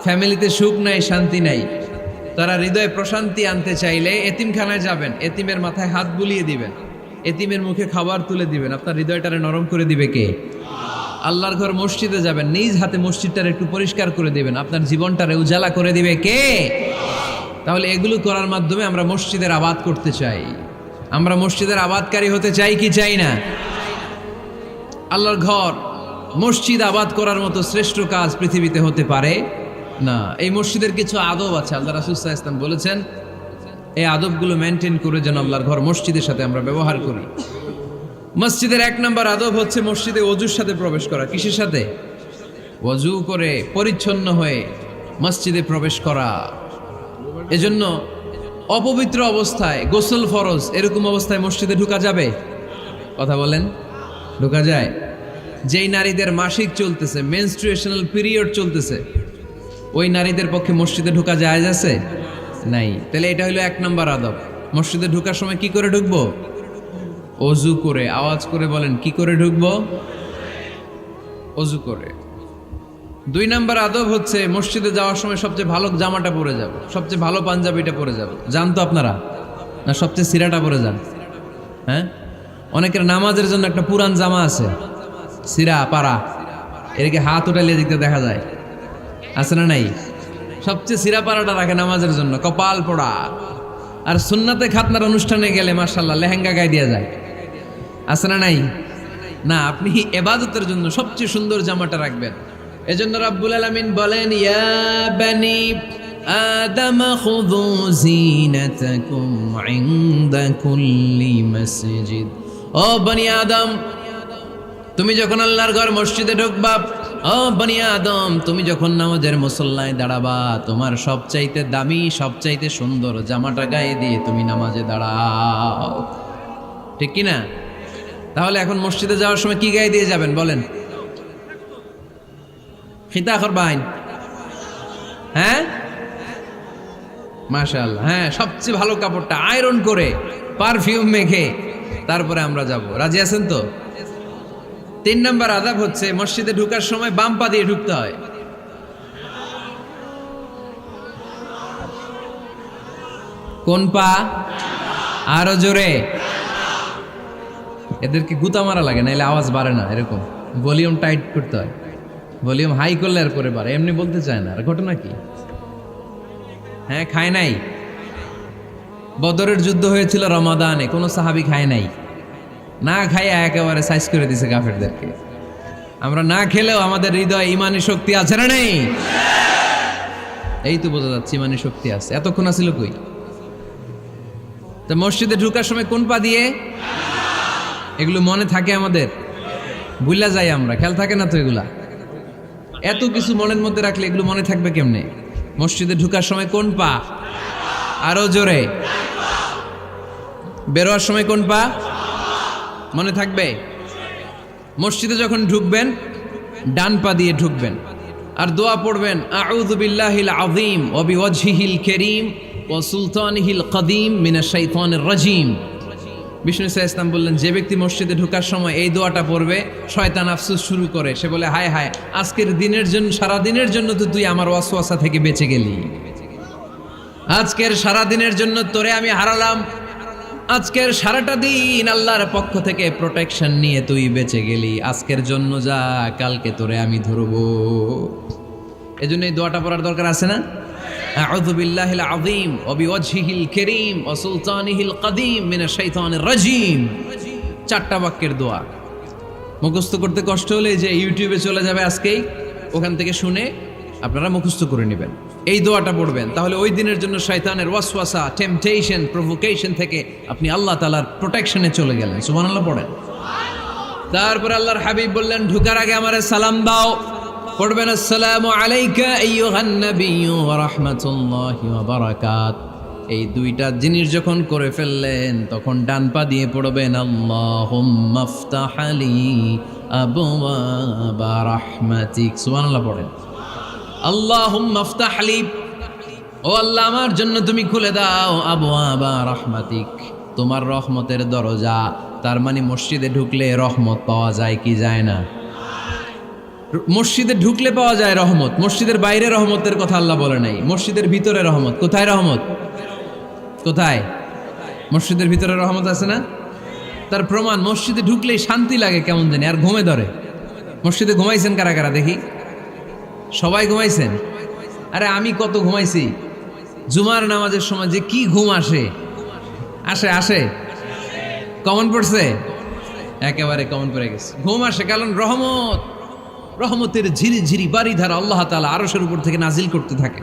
ফ্যামিলিতে সুখ নাই, শান্তি নাই, তারা হৃদয়ে প্রশান্তি আনতে চাইলে এতিমখানায় যাবেন, এতিমের মাথায় হাত বুলিয়ে দিবেন, এতিমের মুখে খাবার তুলে দিবেন। আপনার হৃদয়টারে নরম করে দিবে কে? আল্লাহর ঘর মসজিদে যাবেন, নিজ হাতে মসজিদটারে একটু পরিষ্কার করে দিবেন, আপনার জীবনটারে উজালা করে দিবে কে? তাহলে এগুলো করার মাধ্যমে আমরা মসজিদের আবাদ করতে চাই। আমরা মসজিদের আবাদকারী হতে চাই কি চাই না? আল্লাহর ঘর মসজিদ আবাদ করার মতো শ্রেষ্ঠ কাজ পৃথিবীতে হতে পারে না। এই মসজিদের কিছু আদব আছে, আল্লাহ রাসূল সাল্লাল্লাহু আলাইহি ওয়াসাল্লাম বলেছেন এই আদবগুলো মেনটেন করে যেন আল্লাহর ঘর মসজিদের সাথে আমরা ব্যবহার করি। মসজিদের 1 নম্বর আদব হচ্ছে মসজিদে ওযুর সাথে প্রবেশ করা। কিসের সাথে? ওযু করে পরিচ্ছন্ন হয়ে মসজিদে প্রবেশ করা। এজন্য অপবিত্র অবস্থায় গোসল ফরজ, এরকম অবস্থায় মসজিদে ঢোকা যাবে? কথা বলেন, ঢোকা যায়? যেই নারীদের মাসিক চলতেছে, মেনস্ট্রুয়েশনাল পিরিয়ড চলতেছে, ওই নারীদের পক্ষে মসজিদে ঢোকা জায়েজ আছে? নাই। তাহলে এটা হলো 1 নম্বর আদব। মসজিদে ঢোকার সময় কি করে ঢুকবো? ওযু করে। আওয়াজ করে বলেন, কি করে ঢুকবো? ওযু করে। 2 নম্বর আদব হচ্ছে মসজিদে যাওয়ার সময় সবচেয়ে ভালো জামাটা পরে যাব, সবচেয়ে ভালো পাঞ্জাবিটা পরে যাব। জান তো আপনারা? না সবচেয়ে সিরাটা পরে যান? হ্যাঁ, অনেকের নামাজের জন্য একটা পুরান জামা আছে, সিরা পাড়া, এদিকে হাত উঠাইলে দিকতে দেখা যায়, আছে না নাই? সবচেয়ে সিরা পাড়াটা রাখে নামাজের জন্য, কপাল পোড়া। আর সুন্নাতে খাতনার অনুষ্ঠানে গেলে মাশাআল্লাহ লেহেঙ্গা গায়ে দিয়ে যায়, আছে না নাই? না, আপনি ইবাদতের জন্য সবচেয়ে সুন্দর জামাটা রাখবেন। এজন্য রাব্বুল আলামিন বলেন, ইয়া বানি আদম খুযু জিনাতাকুম ইনদা কুল্লি মসজিদ। ও বনি আদম, তুমি যখন আল্লাহর ঘর মসজিদে ঢুকবা, ও বনি আদম, তুমি যখন নামাজের মুসল্লায় দাঁড়াবা, তোমার সবচাইতে দামি, সবচাইতে সুন্দর জামাটা গায়ে দিয়ে তুমি নামাজে দাঁড়াও। ঠিক কি না? তাহলে এখন মসজিদে যাওয়ার সময় কি গায়ে দিয়ে যাবেন বলেন? খিতা করবাইন? হ্যাঁ, মাশাআল্লাহ। হ্যাঁ, সবচেয়ে ভালো কাপড়টা আয়রন করে পারফিউম মেখে তারপরে আমরা যাব। রাজি আছেন তো? 3 নম্বর আদব হচ্ছে মসজিদে ঢোকার সময় বাম পা দিয়ে ঢুকতে হয়। কোন পা? আরো জোরে। এদেরকে গুতা মারা লাগে, নাইলে আওয়াজ বাড়ে না। এরকম ভলিউম টাইট করতে হয়, ভলিউম হাই করলে আর পরে বাড়ে, এমনি বলতে চায় না। আর ঘটনা কি? হ্যাঁ, খায় নাই। বদরের যুদ্ধ হয়েছিল রমাদানে, কোনো সাহাবী খায় নাই, না খাইয়া একেবারে সাইজ করে দিছে কাফেরদেরকে। আমরা না খেলেও আমাদের হৃদয়ে ইমানি শক্তি আছে না নেই? এই তো বোঝা যাচ্ছে ইমানি শক্তি আছে। এতক্ষণ আছিল কই? তো মসজিদে ঢোকার সময় কোন পা দিয়ে? এগুলো মনে থাকে আমাদের? ভুলা যাই আমরা, খেয়াল থাকে না তো এগুলা? এত কিছু মনের মধ্যে রাখলে এগুলো মনে থাকবে কেমনে? মসজিদে ঢোকার সময় কোন পা? আরো জোরে। বেরোয়ার সময় কোন পা? মনে থাকবে? মসজিদে যখন ঢুকবেন ডান পা দিয়ে ঢুকবেন, আর দোয়া পড়বেন, আউযু বিল্লাহিল আযীম ওয়া বিওয়াজহিল কারীম ওয়া সুলতানিহিল কদীম মিনাশ শাইতানির রাজীম। বিষ্ণু সাল্লাল্লাহু আলাইহি ওয়াসাল্লাম বললেন, যে ব্যক্তি মসজিদে ঢোকার সময় এই দোয়াটা পড়বে, শয়তান আফসোস শুরু করে, সে বলে, হায় হায়, আজকের দিনের জন্য, সারা দিনের জন্য তো তুই আমার ওয়াসওয়াসা থেকে বেঁচে গেলি, আজকের সারা দিনের জন্য তোরে আমি হারালাম, আজকের সারাটা দিন আল্লাহর পক্ষ থেকে প্রোটেকশন নিয়ে তুই বেঁচে গেলি, আজকের জন্য যা, কালকে তোরে আমি ধরবো। এজন্য এই দোয়াটা পড়ার দরকার আছে না? আউযু বিল্লাহিল আযীম ওয়া বিওয়াজহিল কারীম ওয়া সুলতানিহিল কাদীম মিনাশ শাইতানির রাজীম। 4টা বাক্যের দোয়া মুখস্থ করতে কষ্ট হলে যে ইউটিউবে চলে যাবে আজকেই, ওখান থেকে শুনে আপনারা মুখস্থ করে নেবেন, এই দোয়াটা পড়বেন। তাহলে ওই দিনের জন্য শয়তানের ওয়াসওয়াসা, টেম্পটেশন, প্রভোকেশন থেকে আপনি আল্লাহ তাআলার প্রোটেকশনে চলে গেলেন। সুবহানাল্লাহ পড়েন। তারপর আল্লাহর হাবিব বললেন, ঢুকার আগে আমারে সালাম দাও। পড়বেন, আসসালামু আলাইকা আইয়ুহান নাবিয়্যু ওয়া রাহমাতুল্লাহি ওয়া বারাকাত। এই 2টা জিনিস যখন করে ফেললেন তখন ডান পা দিয়ে পড়বেন, আল্লাহুম্মা আফতাহ লি আবওয়াবা রাহমাতিক। সুবহানাল্লাহ পড়েন। আল্লাহুম্মা আফতাহ লি, ও আল্লাহ আমার জন্য তুমি খুলে দাও আবওয়াবা রাহমাতিক, তোমার রহমতের দরজা। তার মানে মসজিদে ঢুকলে রহমত পাওয়া যায় কি যায় না? মসজিদে ঢুকলে পাওয়া যায় রহমত, মসজিদের বাইরে রহমতের কথা আল্লাহ বলে নাই। মসজিদের ভিতরে রহমত। কোথায় রহমত? কোথায়? মসজিদের ভিতরে রহমত আছে না? তার প্রমাণ, মসজিদে ঢুকলেই শান্তি লাগে কেমন জানি, আর ঘুমে ধরে। মসজিদে ঘুমাইছেন কারা কারা দেখি? সবাই ঘুমাইছেন? আরে আমি কত ঘুমাইছি। জুমার নামাজের সময় যে কি ঘুম আসে, আসে আসে কমন পড়ছে, একেবারে কমন পড়ে গেছে। ঘুম আসে কারণ রহমত, রহমতের ঝিরি ঝিরি বাড়িধারা আল্লাহ তাআলা আরশের উপর থেকে নাজিল করতে থাকে।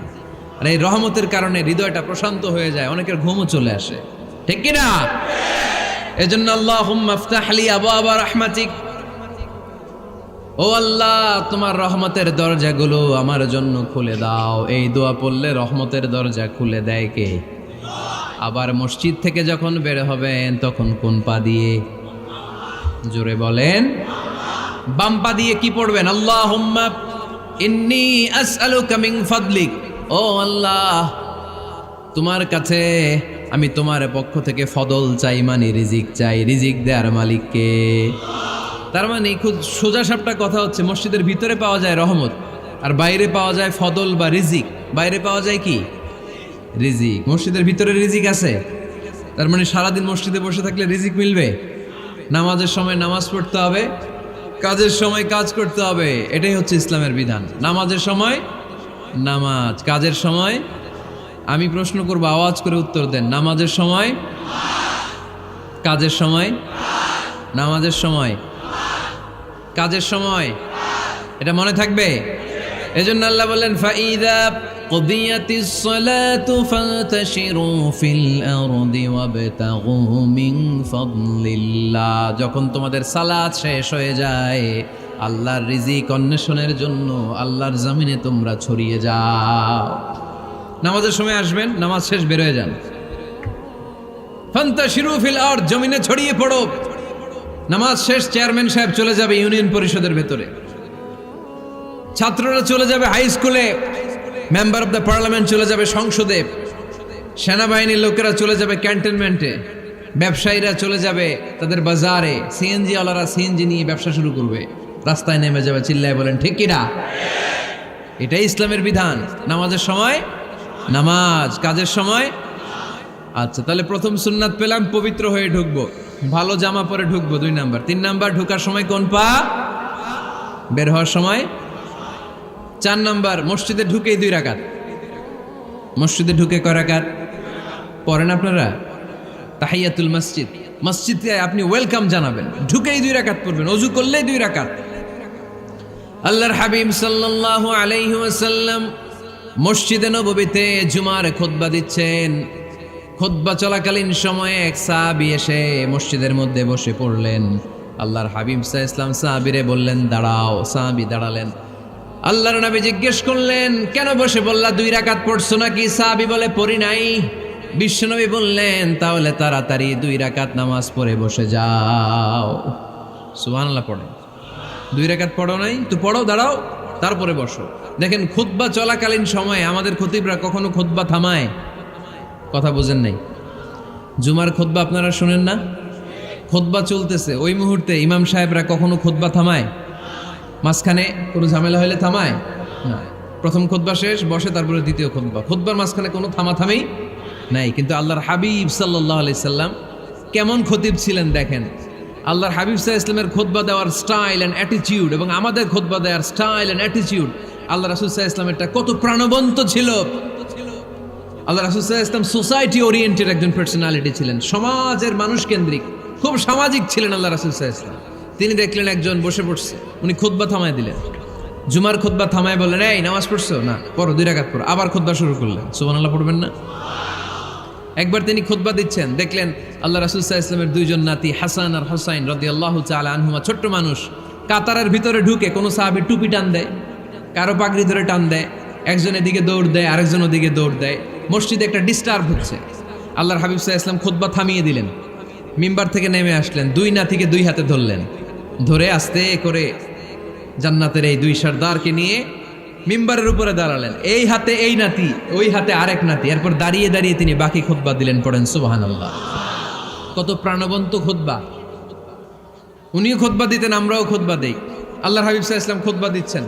আর এই রহমতের কারণে হৃদয়টা প্রশান্ত হয়ে যায়, অনেকের ঘুমও চলে আসে, ঠিক কি না? এজন্য আল্লাহুম্মা আফতাহ লি আবওয়াবা রাহমাতিক, ও আল্লাহ তোমার রহমতের দরজাগুলো আমার জন্য খুলে দাও। এই দোয়া পড়লে রহমতের দরজা খুলে দেয় কে? আবার মসজিদ থেকে যখন বের হবেন তখন কোন পা দিয়ে? জোরে বলেন। বাম পা দিয়ে কি পড়বেন? আল্লাহুম্মা ইন্নী আসআলুকা মিন ফাদলিক, ও আল্লাহ তোমার কাছে আমি তোমার পক্ষ থেকে ফদল চাই, মানে রিজিক চাই। রিজিক দেওয়ার মালিক কে? তার মানে খুব সোজা সাপটা কথা হচ্ছে, মসজিদের ভিতরে পাওয়া যায় রহমত, আর বাইরে পাওয়া যায় ফদল বা রিজিক। বাইরে পাওয়া যায় কি? রিজিক। মসজিদের ভিতরে রিজিক আছে। তার মানে সারাদিন মসজিদে বসে থাকলে রিজিক মিলবে? নামাজের সময় নামাজ পড়তে হবে, কাজের সময় কাজ করতে হবে। এটাই হচ্ছে ইসলামের বিধান। নামাজের সময় নামাজ, কাজের সময়। আমি প্রশ্ন করবো, আওয়াজ করে উত্তর দেন। নামাজের সময়, কাজের সময়, নামাজের সময়, কাজের সময়। এটা মনে থাকবে। এজন্য আল্লাহ বললেন, ফাইদা কুদিয়াতিস সালাতু ফান্তাশিরু ফিল আরদি ওয়াবতাগু মিন ফাদলিল্লাহ। যখন তোমাদের সালাত শেষ হয়ে যায়, আল্লাহর রিজিক অন্বেষণের জন্য আল্লাহর জমিনে তোমরা ছড়িয়ে যাও। নামাজের সময় আসবেন, নামাজ শেষ বের হয়ে যান। ফান্তাশিরু ফিল আরদ, জমিনে ছড়িয়ে পড়ো। নামাজ শেষ, চেয়ারম্যান সাহেব চলে যাবে ইউনিয়ন পরিষদের ভেতরে, ছাত্ররা চলে যাবে হাই স্কুলে, মেম্বার অফ দ্য পার্লামেন্ট চলে যাবে সংসদে, সেনাবাহিনীর লোকেরা চলে যাবে ক্যান্টনমেন্টে, ব্যবসায়ীরা চলে যাবে তাদের বাজারে, সিএনজি ওয়ালারা সিএনজি নিয়ে ব্যবসা শুরু করবে, রাস্তায় নেমে যাবে। চিল্লায় বলেন ঠিক কিনা? এটাই ইসলামের বিধান। নামাজের সময় নামাজ, কাজের সময়। আচ্ছা, তাহলে প্রথম সুন্নাত পেলাম, পবিত্র হয়ে ঢুকবো, ভালো জামা পরে ঢুকবো। 2 নাম্বার। 3 নাম্বার, ঢুকার সময় কোন পা? বের হওয়ার সময়। 4 নাম্বার, মসজিদে ঢুকেই 2 রাকাত। মসজিদে ঢুকে কয় রাকাত পড়েন আপনারা? তাহিয়াতুল মসজিদ। মসজিদে আপনি ওয়েলকাম জানাবেন, ঢুকেই 2 রাকাত পড়বেন, ওযু করলেই 2 রাকাত। আল্লাহর হাবিব সাল্লাল্লাহু আলাইহি ওয়াসাল্লাম মসজিদে নববীতে জুমার খুতবা দিচ্ছেন। খুতবা চলাকালীন সময়ে এক সাহাবী এসে মসজিদের মধ্যে বসে পড়লেন। আল্লাহর হাবিব সাল্লাল্লাহু আলাইহি ওয়াসাল্লাম সাহাবীরে বললেন, দাঁড়াও। সাহাবী দাঁড়ালেন। আল্লাহর নবী জিজ্ঞেস করলেন, কেন বসে বললা? 2 রাকাত পড়ছো নাকি? সাহাবী বলে, পড়ি নাই। বিশ্বনবী বললেন, তাহলে তাড়াতাড়ি 2 রাকাত নামাজ পড়ে বসে যাও। সুবহানাল্লাহ পড়ে। 2 রাকাত পড়ো নাই তো পড়ো, দাঁড়াও, তারপরে বসো। দেখেন, খুতবা চলাকালীন সময়ে আমাদের খতিবরা কখনো খুতবা থামায়? কথা বুঝেন নাই? জুমার খুতবা আপনারা শুনেন না? খুতবা চলতেছে, ওই মুহূর্তে ইমাম সাহেবরা কখনো খুতবা থামায়? মাঝখানে কোনো ঝামেলা হলে থামায় না। প্রথম খুতবা শেষ, বসে, তারপরে দ্বিতীয় খুতবা। খুতবার মাঝখানে কোনো থামাথামি নাই। কিন্তু আল্লাহর হাবিব সাল্লাল্লাহু আলাইহি সাল্লাম কেমন খতিব ছিলেন দেখেন। আল্লাহর হাবিব সাল্লাল্লাহু আলাইহি সাল্লামের খুতবা দেওয়ার স্টাইল অ্যান্ড অ্যাটিটিউড এবং আমাদের খুতবা দেওয়ার স্টাইল অ্যান্ড অ্যাটিটিউড আল্লাহ রাসূল সাল্লাল্লাহু আলাইহি ওয়াসাল্লামেরটা কত প্রাণবন্ত ছিল। আল্লাহ রাসূল সাল্লাল্লাহু আলাইহি ওয়াসাল্লাম সোসাইটি ওরিয়েন্টেড একজন পার্সোনালিটি ছিলেন, সমাজের মানুষ কেন্দ্রিক, খুব সামাজিক ছিলেন আল্লাহ রাসূল সাল্লাল্লাহু আলাইহি ওয়াসাল্লাম। তিনি দেখলেন একজন বসে পড়ছে, উনি খুতবা থামায় দিলেন, জুমার খুতবা থামায় বললেন, এই নামাজ পড়ছো না, পড়ো 2 রাকাত পড়ো। আবার খুতবা শুরু করলেন, সুবহানাল্লাহ পড়বেন না? একবার তিনি খুতবা দিচ্ছেন, দেখলেন আল্লাহ রাসূল সাল্লাল্লাহু আলাইহি ওয়াসাল্লামের 2 জন নাতি হাসান আর হুসাইন রাদিয়াল্লাহু তাআলা আনহুমা, ছোট্ট মানুষ, কাতারের ভিতরে ঢুকে কোন সাহাবী টুপি টান দেয়, কারো পাগড়ি ধরে টান দেয়, একজন এদিকে দৌড় দেয়, আরেকজন ওদিকে দৌড় দেয়, মসজিদে একটা ডিস্টার্ব হচ্ছে। আল্লাহর হাবিব সাল্লাল্লাহু আলাইহি ওয়াসাল্লাম খুতবা থামিয়ে দিলেন, মিম্বার থেকে নেমে আসলেন, 2 নাতিকে 2 হাতে ধরলেন, ধরে আস্তে করে জান্নাতের এই 2 সর্দারকে নিয়ে মিম্বারের উপরে দাঁড়ালেন, এই হাতে এই নাতি, ওই হাতে আরেক নাতি। এরপর দাঁড়িয়ে দাঁড়িয়ে তিনি বাকি খুতবা দিলেন, পড়েন সুবহানাল্লাহ। কত প্রাণবন্ত খুতবা! উনিও খুতবা দিতেন, আমরাও খুতবা দেই। আল্লাহর হাবিব সাল্লাল্লাহু আলাইহি ওয়াসাল্লাম খুতবা দিচ্ছেন,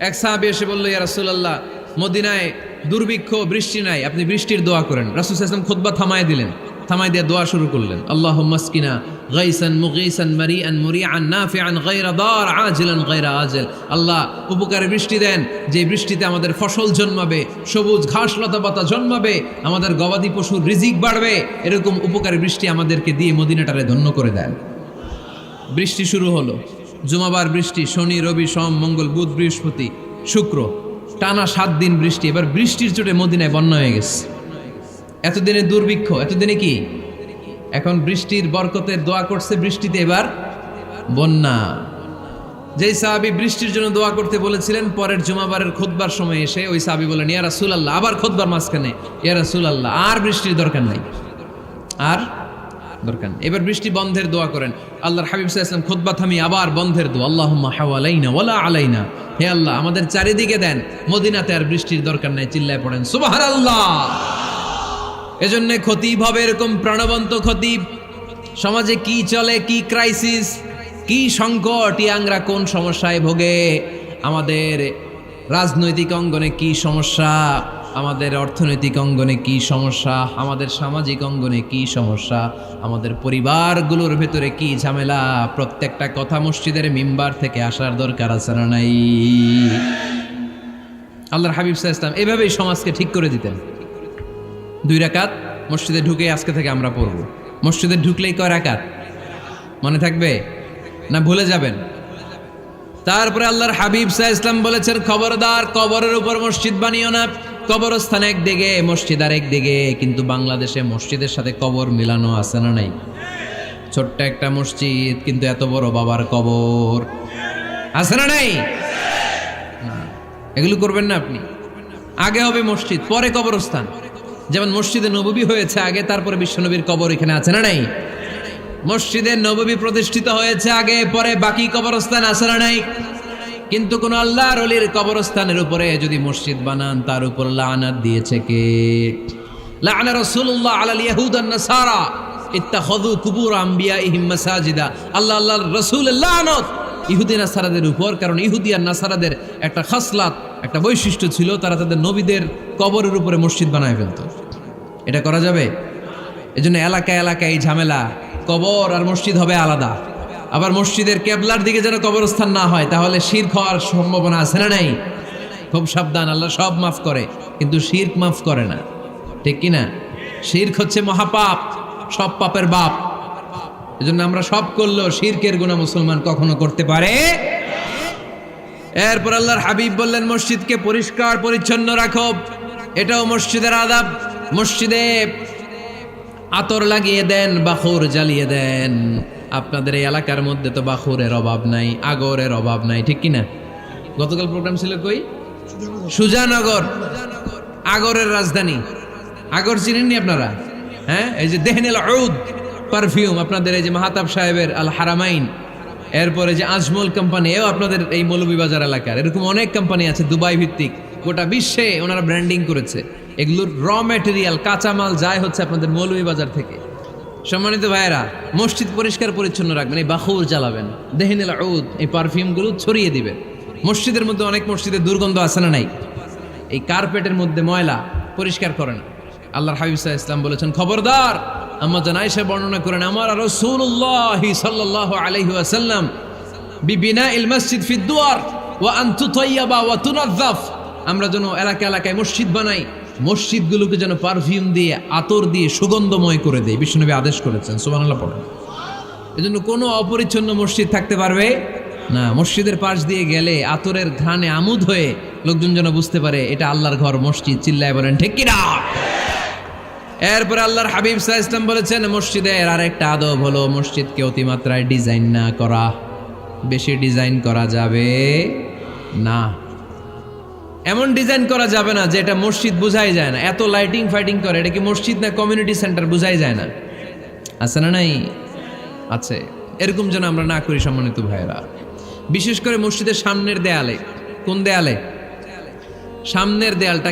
এক সাহাবী এসে বলল, ইয়া রাসূলুল্লাহ, মদিনায় দুর্ভিক্ষ, বৃষ্টি নাই, আপনি বৃষ্টির দোয়া করেন। রাসূল সাল্লাল্লাহু আলাইহি ওয়াসাল্লাম খুতবা থামায় দিলেন, থামায় দিয়ে দোয়া শুরু করলেন, আল্লাহুম্মা আসকিনা গাইসান মুগীসান মারিআন মুরিআন নাফিআন গায়রা দার আজিলান গায়রা আজিল। আল্লাহ উপকারে বৃষ্টি দেন, যে বৃষ্টিতে আমাদের ফসল জন্মাবে, সবুজ ঘাস লতা পাতা জন্মাবে, আমাদের গবাদি পশুর রিজিক বাড়বে, এরকম উপকারী বৃষ্টি আমাদেরকে দিয়ে মদিনাটারে ধন্য করে দেন। বৃষ্টি শুরু হলো, জুমাবার বৃষ্টি, শনি রবি সোম মঙ্গল বুধ বৃহস্পতি শুক্র, টানা 7 দিন বৃষ্টি। এবার বৃষ্টির চোটে মদিনায় বন্যা হয়ে গেছে। এতদিনে দুর্ভিক্ষ, এতদিনে কি, এখন বৃষ্টির বরকতের দোয়া করছে, বৃষ্টিতে এবার বন্যা। যেই সাহাবী বৃষ্টির জন্য দোয়া করতে বলেছিলেন, পরের জুমাবারের খুতবার সময় এসে ওই সাহাবী বলেন, ইয়া রাসূলুল্লাহ, আবার খুতবার মাঝখানে, ইয়া রাসূলুল্লাহ, আর বৃষ্টির দরকার নাই, আর দরকার নেই, এবার বৃষ্টি বন্ধের দোয়া করেন। আল্লাহর হাবিব সাল্লাল্লাহু আলাইহি ওয়াসাল্লাম খুতবা থামিয়ে আবার বন্ধের দোয়া, আল্লাহুম্মা হাওয়ালাইনা ওয়ালা আলাইনা, হে আল্লাহ আমাদের চারিদিকে দেন, মদিনাতে আর বৃষ্টির দরকার নাই। চিল্লায় পড়েন সুবহানাল্লাহ। এজন্য খতিব হবে এরকম প্রাণবন্ত খতিব। সমাজে কি চলে, কি ক্রাইসিস, কি সংকট, ইয়াংরা কোন সমস্যায় ভোগে, আমাদের রাজনৈতিক অঙ্গনে কি সমস্যা, আমাদের অর্থনৈতিক অঙ্গনে কি সমস্যা, আমাদের সামাজিক অঙ্গনে কি সমস্যা, আমাদের পরিবারগুলোর ভেতরে কি ঝামেলা, প্রত্যেকটা কথা মসজিদের মিম্বার থেকে আসার দরকার আছে না নাই? আল্লাহর হাবিব সাল্লাল্লাহু আলাইহি ওয়াসাল্লাম এভাবেই সমাজকে ঠিক করে দিতেন। 2 রাকাত মসজিদে ঢুকে আজকে থেকে আমরা পড়ব। মসজিদে ঢুকলেই কয় রাকাত মনে থাকবে না ভুলে যাবেন? তারপরে আল্লাহর হাবিব সাল্লাল্লাহু আলাইহি ওয়াসাল্লাম বলেছেন, খবরদার কবরের উপর মসজিদ বানিও না। কবরস্থান একদিকে, মসজিদ আর একদিকে, কিন্তু বাংলাদেশে মসজিদের সাথে কবর মিলানো আছে না নাই? ছোট্ট একটা মসজিদ, কিন্তু এত বড় বাবার কবর আছে না নাই? এগুলো করবেন না আপনি। আগে হবে মসজিদ, পরে কবরস্থান। যেমন মসজিদে নববী হয়েছে আগে, তারপরে বিশ্বনবীর কবর এখানে আছে না নাই? মসজিদে নববী প্রতিষ্ঠিত হয়েছে আগে, পরে বাকি কবরস্থান আছে না নাই? কিন্তু কোন আল্লাহর ওলির কবরস্থানের উপরে যদি মসজিদ বানান, তার উপর লানাত দিয়েছে কে? লাআনা রাসূলুল্লাহ আলাল ইয়াহুদ ওয়ান নাসারা ইত্তাখাযু কুবুর আমবিয়াইহিম মাসাজিদা। আল্লাহর রাসূলের লানত ইহুদি নাসারাদের উপর, কারণ ইহুদি আর নাসারাদের একটা খাসলাত, একটা বৈশিষ্ট্য ছিল, তারা তাদের নবীদের কবরের উপরে মসজিদ বানায় ফেলত। এটা করা যাবে? এজন্য এলাকায় এলাকায় এই ঝামেলা, কবর আর মসজিদ হবে আলাদা। আবার মসজিদের কেবলার দিকে যেন কবরস্থান না হয়, তাহলে শিরক হওয়ার সম্ভাবনা আছে না নাই? খুব সাবধান, আল্লাহ সব মাফ করে কিন্তু শিরক মাফ করে না, ঠিক কি না? শিরক হচ্ছে মহাপাপ, সব পাপের বাপ। এজন্য আমরা সব করলেও শিরকের গুনাহ মুসলমান কখনো করতে পারে। এরপর আল্লাহর হাবিব বললেন, মসজিদকে পরিষ্কার পরিচ্ছন্ন রাখো, এটাও মসজিদের আদাব। মসজিদে আতর লাগিয়ে দেন, বাখুর জ্বালিয়ে দেন। আপনাদের এই এলাকার মধ্যে তো বাখুরের অভাব নাই, আগরের অভাব নাই, ঠিক কিনা? গতকাল প্রোগ্রাম ছিল কই? সুজানগর, আগরের রাজধানী। আগর চিনেননি আপনারা? হ্যাঁ, এই যে দেহনেল উদ পারফিউম, আপনাদের এই যে মাহাতাব সাহেবের আল হারামাইন, এরপরে যে আজমল কোম্পানি, এও আপনাদের এই মৌলভীবাজার এলাকার। এরকম অনেক কোম্পানি আছে দুবাই ভিত্তিক, গোটা বিশ্বে ওনারা ব্র্যান্ডিং করেছে। এগুলোর র ম্যাটেরিয়াল, কাঁচামাল যায় হচ্ছে আপনাদের মৌলভীবাজার থেকে। সম্মানিত ভাইয়েরা, মসজিদ পরিষ্কার পরিচ্ছন্ন রাখবেন, এই বাখুর জ্বালাবেন, দেহনেল উদ, এই পারফিউমগুলো ছড়িয়ে দিবেন। মসজিদের মধ্যে অনেক মসজিদে দুর্গন্ধ আছে না নাই? এই কার্পেটের মধ্যে ময়লা, পরিষ্কার করেন। আল্লাহর হাবিব সাল্লাল্লাহু আলাইহি ওয়াসাল্লাম বলেছেন, খবরদার। আম্মা জান আয়েশা বর্ণনা করেন, আমার রাসূলুল্লাহ সাল্লাল্লাহু আলাইহি ওয়াসাল্লাম বিবিনাইল মসজিদ ফি দুয়ার, ওয়া আন তুতাইয়াবা ওয়া তুনাজ্জাফ, আমরা যেন এলাকা এলাকায় মসজিদ বানাই, মসজিদগুলোকে যেন পারফিউম দিয়ে আতর দিয়ে সুগন্ধময় করে দেয়। বিশ্বনবী আদেশ করেছেন, সুবহানাল্লাহ পড়েন। এজন্য কোনো অপরিচ্ছন্ন মসজিদ থাকতে পারবে না। মসজিদের পাশ দিয়ে গেলে আতরের ঘ্রাণে আমোদ হয়ে লোকজন যেন বুঝতে পারে এটা আল্লাহর ঘর, মসজিদ। চিল্লায় বলেন ঠিক কিনা? এরপরে আল্লাহর হাবিব সাল্লাল্লাহু আলাইহি ওয়াসাল্লাম বলেছেন, মসজিদের আরেকটা আদব হলো মসজিদকে অতিমাত্রায় ডিজাইন না করা। বেশি ডিজাইন করা যাবে না। এমন ডিজাইন করা যাবে না যে এটা মসজিদ বোঝাই যায় না। এত লাইটিং ফাইটিং করে, এটা কি মসজিদ না কমিউনিটি সেন্টার বোঝাই যায় না। আছে না? নাই আছে। এরকম যেন আমরা না করি সম্মানিত ভাইয়েরা। বিশেষ করে মসজিদের সামনের দেয়ালে। কোন দেয়ালে? সামনের দেয়ালটা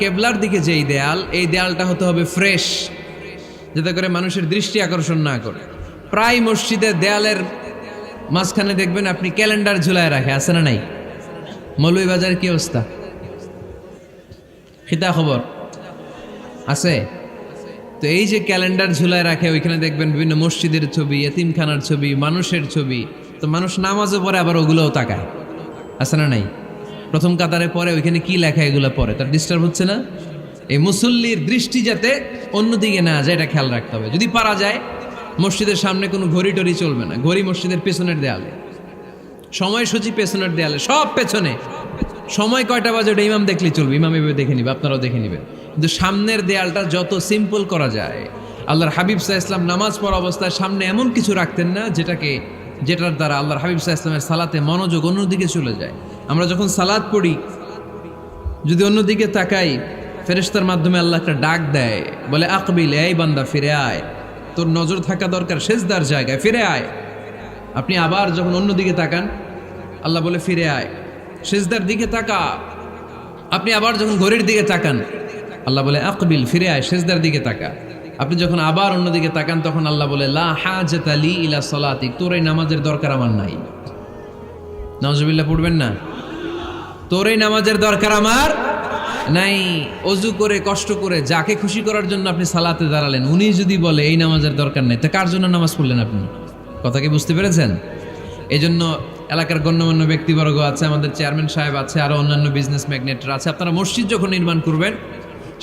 কেবলার দিকে যেই দেয়াল, এই দেয়ালটা হতে হবে ফ্রেশ, যাতে করে মানুষের দৃষ্টি আকর্ষণ না করে। প্রায় মসজিদের দেয়ালের মাঝখানে দেখবেন আপনি ক্যালেন্ডার ঝুলায় রাখে, আছে না নাই? মৌলভীবাজারের কি অবস্থা? খিতা খবর আছে? তো এই যে ক্যালেন্ডার ঝুলায় রাখে, ওইখানে দেখবেন বিভিন্ন মসজিদের ছবি, এতিমখানার ছবি, মানুষের ছবি। তো মানুষ নামাজও পড়ে, আবার ওগুলোও তাকায়, আছে না নাই? প্রথম কাতারে পরে ওইখানে কি লেখা এগুলো পরে, তার ডিস্টার্ব হচ্ছে না? এই মুসল্লির দৃষ্টি যাতে অন্যদিকে না যায়, এটা খেয়াল রাখতে হবে। যদি পারা যায় মসজিদের সামনে কোনো ঘড়ি টড়ি চলবে না। ঘড়ি মসজিদের পেছনের দেয়ালে, সময়সূচি পেছনের দেয়ালে, সব পেছনে। সময় কয়টা বাজে ওটা ইমাম দেখলেই চলবে, ইমাম এভাবে দেখে নিবে, আপনারাও দেখে নিবেন। কিন্তু সামনের দেয়ালটা যত সিম্পল করা যায়। আল্লাহর হাবিব সাল্লাল্লাহু আলাইহি ওয়াসাল্লাম নামাজ পড়া অবস্থায় সামনে এমন কিছু রাখতেন না যেটার দ্বারা আল্লাহর হাবিব সাল্লাল্লাহু আলাইহি ওয়াসাল্লামের সালাতে মনোযোগ অন্যদিকে চলে যায়। আমরা যখন সালাত পড়ি, যদি অন্যদিকে তাকাই, ফেরেশতার মাধ্যমে আল্লাহ একটা ডাক দেয়, বলে আকবিল, এই বান্দা ফিরে আয়, তোর নজর থাকা দরকার সেজদার জায়গায়, ফিরে আয়। আপনি আবার যখন অন্যদিকে তাকান, আল্লাহ বলে ফিরে আয়, সেজদার দিকে তাকা। আপনি আবার যখন ঘড়ির দিকে তাকান, আল্লাহ বলে আকবিল, ফিরে আয়, সেজদার দিকে তাকা। আপনি যখন আবার অন্যদিকে তাকান, তখন আল্লাহ বলে লা হাজাতা লি ইলা সালাতিক, তোর এই নামাজের দরকার আমার নাই। নাউজুবিল্লাহ পড়বেন না? তোর এই নামাজের দরকার আমার নাই। অজু করে কষ্ট করে যাকে খুশি করার জন্য আপনি সালাতে দাঁড়ালেন, উনি যদি বলে এই নামাজের দরকার নেই, তা কার জন্য নামাজ পড়লেন আপনি? কথা কি বুঝতে পেরেছেন? এই জন্য এলাকার গণ্যমান্য ব্যক্তিবর্গ আছে, আমাদের চেয়ারম্যান সাহেব আছে, আরো অন্যান্য বিজনেস ম্যাগনেটরা আছে। আপনারা মসজিদ যখন নির্মাণ করবেন,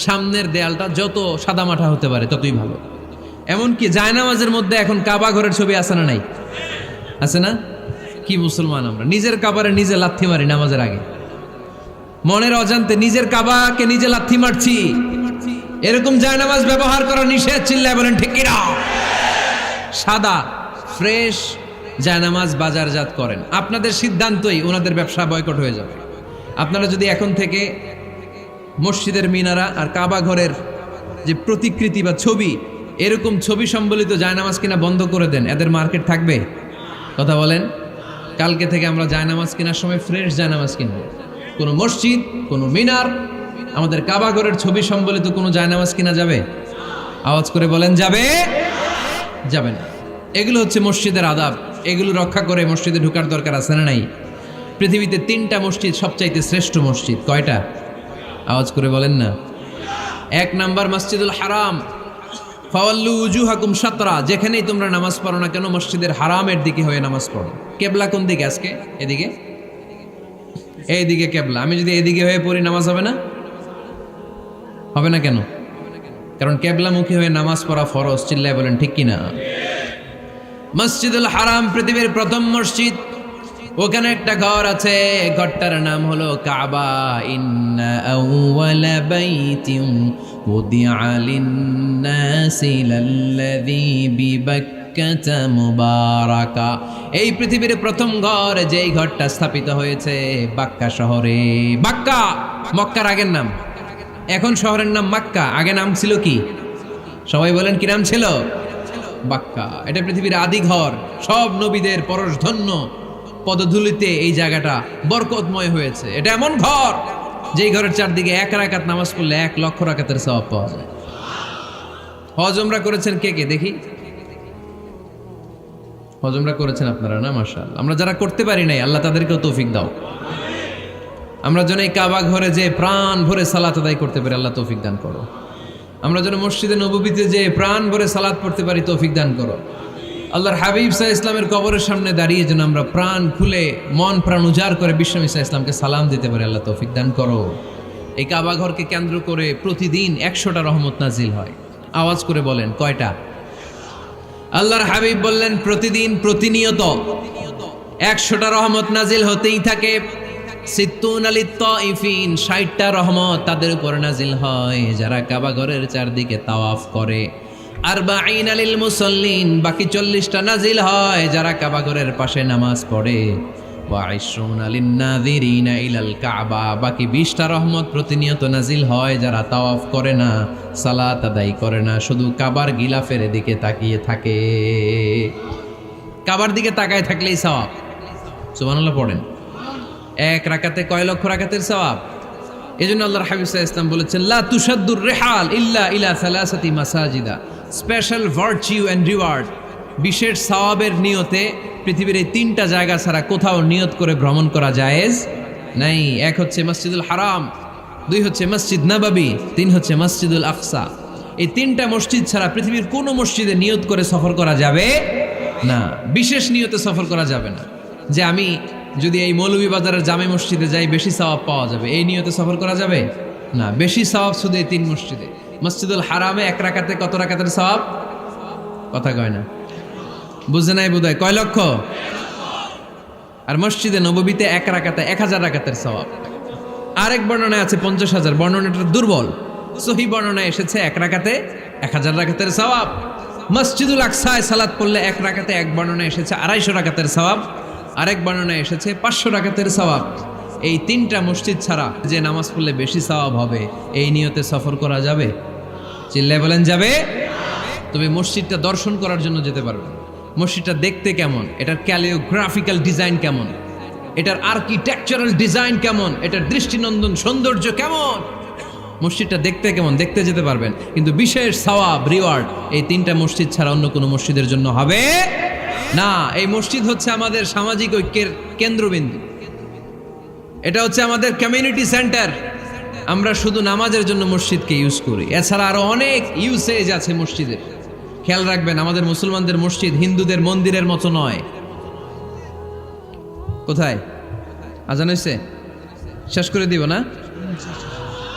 সামনের দেয়ালটা যত সাদামাটা হতে পারে ততই ভালো। এমনকি জায়নামাজের মধ্যে এখন কাবা ঘরের ছবি আছে না নাই? আছে না? কি মুসলমান আমরা! নিজের কাবারে নিজে লাথি মারি নামাজের আগে, মনের অজান্তে নিজের কাবাকে নিজে লাথি মারছি। এরকম জায়নামাজ ব্যবহার করা নিষেধ। চিল্লায় বলেন ঠিক কিনা? সাদা ফ্রেশ জায়নামাজ বাজারজাত করেন, আপনাদের সিদ্ধান্তই ওনাদের ব্যবসা বয়কট হয়ে যাবে। আপনারা যদি এখন থেকে মসজিদের মিনারা আর কাবা ঘরের যে প্রতিকৃতি বা ছবি, এরকম ছবি সম্বলিত জায়নামাজ কিনা বন্ধ করে দেন, এদের মার্কেট থাকবে? কথা বলেন। কালকে থেকে আমরা জায়নামাজ কেনার সময় ফ্রেশ জায়নামাজ কিনব। কোনো মসজিদ, কোনো মিনার, আমাদের কাবা ঘরের ছবি সম্বলিত কোনো জায়নামাজ কিনা যাবে? আওয়াজ করে বলেন, যাবে? যাবে না। এগুলো হচ্ছে মসজিদের আদাব। এগুলো রক্ষা করে মসজিদে ঢোকার দরকার আছে না নাই? পৃথিবীতে 3টা মসজিদ সবচাইতে শ্রেষ্ঠ মসজিদ। কয়টা? আওয়াজ করে বলেন না। 1 নাম্বার মসজিদুল হারাম, ফাওয়াল্লু উজুহাকুম শাতরা। যেখানেই তোমরা নামাজ পড়ো না কেন, মসজিদের হারামের দিকে হয়ে নামাজ পড়ো। কেবলা কোন দিকে আজকে? এদিকে, এইদিকে কেবলা। আমি যদি এদিকে হয়ে পড়ি, নামাজ হবে না? হবে না কেন? কারণ কেবলামুখী হয়ে নামাজ পড়া ফরজ। চিল্লায় বলেন ঠিক কিনা? মসজিদুল হারাম পৃথিবীর প্রথম মসজিদ। ওখানে একটা ঘর আছে, ঘরটার নাম হলো কাবা। ইন্না আউওয়ালা বাইতিন উদিআ লিন-নাসি লাল্লাযী বিবাক্কাতা মুবারাকা। এই পৃথিবীর প্রথম ঘর, যেই ঘরটা স্থাপিত হয়েছে বাক্কা শহরে। বাক্কা মক্কার আগের নাম, এখন শহরের নাম মক্কা। আগে নাম ছিল কি? সবাই বলেন, কি নাম ছিল? বাক্কা। এটা পৃথিবীর আদি ঘর। সব নবীদের পরশধন্য পদধূলিতে এই জায়গাটা বরকতময় হয়েছে। এটা এমন ঘর, যেই ঘরের চারদিকে 1 রাকাত নামাজ পড়লে 1 লক্ষ রাকাতের সওয়াব পাওয়া যায়। হজ উমরা করেছেন কে কে দেখি? হজ উমরা করেছেন আপনারা না? মাশাআল্লাহ। আমরা যারা করতে পারি নাই, আল্লাহ তাদেরকেও তৌফিক দাও। আমরা যেন এই কাবা ঘরে যে প্রাণ ভরে সালাত আদায় করতে পারি, আল্লাহ তৌফিক দান করো। আমরা যেন মসজিদে নববীতে যে প্রাণ ভরে সালাত পড়তে পারি, তৌফিক দান করো। আল্লাহর হাবিব সাল্লাল্লাহু আলাইহি ইসলামের কবরের সামনে দাঁড়িয়ে যেন আমরা প্রাণ খুলে মন প্রাণ উজাড় করে বিশ্বনবী সাল্লাল্লাহু আলাইহি ইসলামকে সালাম দিতে পারি। আল্লাহ তৌফিক দান করো। এই কাবা ঘরকে কেন্দ্র করে প্রতিদিন 100টা রহমত নাজিল হয়। আওয়াজ করে বলেন কয়টা? আল্লাহর হাবিব বললেন প্রতিদিন প্রতিনিয়ত 100টা রহমত নাজিল হতেই থাকে। সিত্তুন আলিত তাইফিন, 60টা রহমত তাদের উপর নাজিল হয় যারা কাবা ঘরের চারদিকে তাওয়াফ করে। আরবাঈন আলিল মুসাল্লিন, বাকি 40টা নাজিল হয় যারা কাবা ঘরের পাশে নামাজ পড়ে। ওয়া 20 আলিন নাযিরিনা ইলাল কাবা, বাকি 20টা রহমত প্রতিনিয়ত নাজিল হয় যারা তাওয়াফ করে না, সালাত আদায় করে না, শুধু কাবার গিলাফের দিকে তাকিয়ে থাকে। কাবার দিকে তাকায় থাকলেই সওয়াব। সুবহানাল্লাহ পড়েন। এক রাকাতে কয় লক্ষ রাকাতের সওয়াব। এজন্য আল্লাহর হাবিব সাল্লাল্লাহু আলাইহি ওয়াসাল্লাম বলেছেন লা তুশাদ্দুর রিহাল ইল্লা ইলা সালাসাতি মাসাজিদা, স্পেশাল ভার্চু এন্ড রিওয়ার্ড, বিশেষ সওয়াবের নিয়তে পৃথিবীর এই 3টা জায়গা ছাড়া কোথাও নিয়ত করে ভ্রমণ করা জায়েজ নাই। এক হচ্ছে মসজিদুল হারাম, 2 হচ্ছে মসজিদ নববী, 3 হচ্ছে মসজিদুল আকসা। এই 3টা মসজিদ ছাড়া পৃথিবীর কোনো মসজিদে নিয়ত করে সফর করা যাবে না। বিশেষ নিয়তে সফর করা যাবে না যে আমি যদি এই মৌলভীবাজারের জামে মসজিদে যাই বেশি সওয়াব পাওয়া যাবে, এই নিয়তে সফর করা যাবে না। বেশি সওয়াব শুধু এই 3 মসজিদে। মসজিদুল হারামে 1 রাকাতে কত রাকাতের সওয়াব? কথা কয় না, বুঝে নাই বোধহয়। কয় লক্ষ? আর মসজিদে নববীতে 1 রাকাতে 1000 রাকাতের সওয়াব। আরেক বর্ণনায় আছে 50,000, বর্ণনাটা দুর্বল। সহিহ বর্ণনায় এসেছে 1 রাকাতে 1000 রাকাতের সওয়াব। মসজিদুল আকসায় সালাত পড়লে 1 রাকাতে, এক বর্ণনায় এসেছে 250 রাকাতের সওয়াব, আরেক বর্ণনায় এসেছে 500 রাকাতের সওয়াব। এই 3টা মসজিদ ছাড়া যে নামাজ পড়লে বেশি সওয়াব হবে, এই নিয়তে সফর করা যাবে? চিল্লায় বলেন যাবে। তবে মসজিদটা দর্শন করার জন্য যেতে পারবে। মসজিদটা দেখতে কেমন, এটার ক্যালিওগ্রাফিক্যাল ডিজাইন কেমন, এটার আর্কিটেকচারাল ডিজাইন কেমন, এটার দৃষ্টিনন্দন সৌন্দর্য কেমন, মসজিদটা দেখতে কেমন, দেখতে যেতে পারবেন। কিন্তু বিশেষ সওয়াব রিওয়ার্ড এই 3টা মসজিদ ছাড়া অন্য কোনো মসজিদের জন্য হবে না। এই মসজিদ হচ্ছে আমাদের সামাজিক ঐক্যের কেন্দ্রবিন্দু, এটা হচ্ছে আমাদের কমিউনিটি সেন্টার। আমরা শুধু নামাজের জন্য মসজিদকে ইউজ করি, এছাড়া আরো অনেক ইউসেজ আছে মসজিদের। খেয়াল রাখবেন, আমাদের মুসলমানদের মসজিদ হিন্দুদের মন্দিরের মতো নয়। কোথায় আজান হয়েছে? শেষ করে দিব না?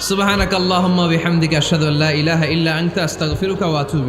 সুবহানাকাল্লাহুম্মা ওয়া বিহামদিকা আশহাদু আল্লা ইলাহা ইল্লা আনতা আস্তাগফিরুকা ওয়া আতুবু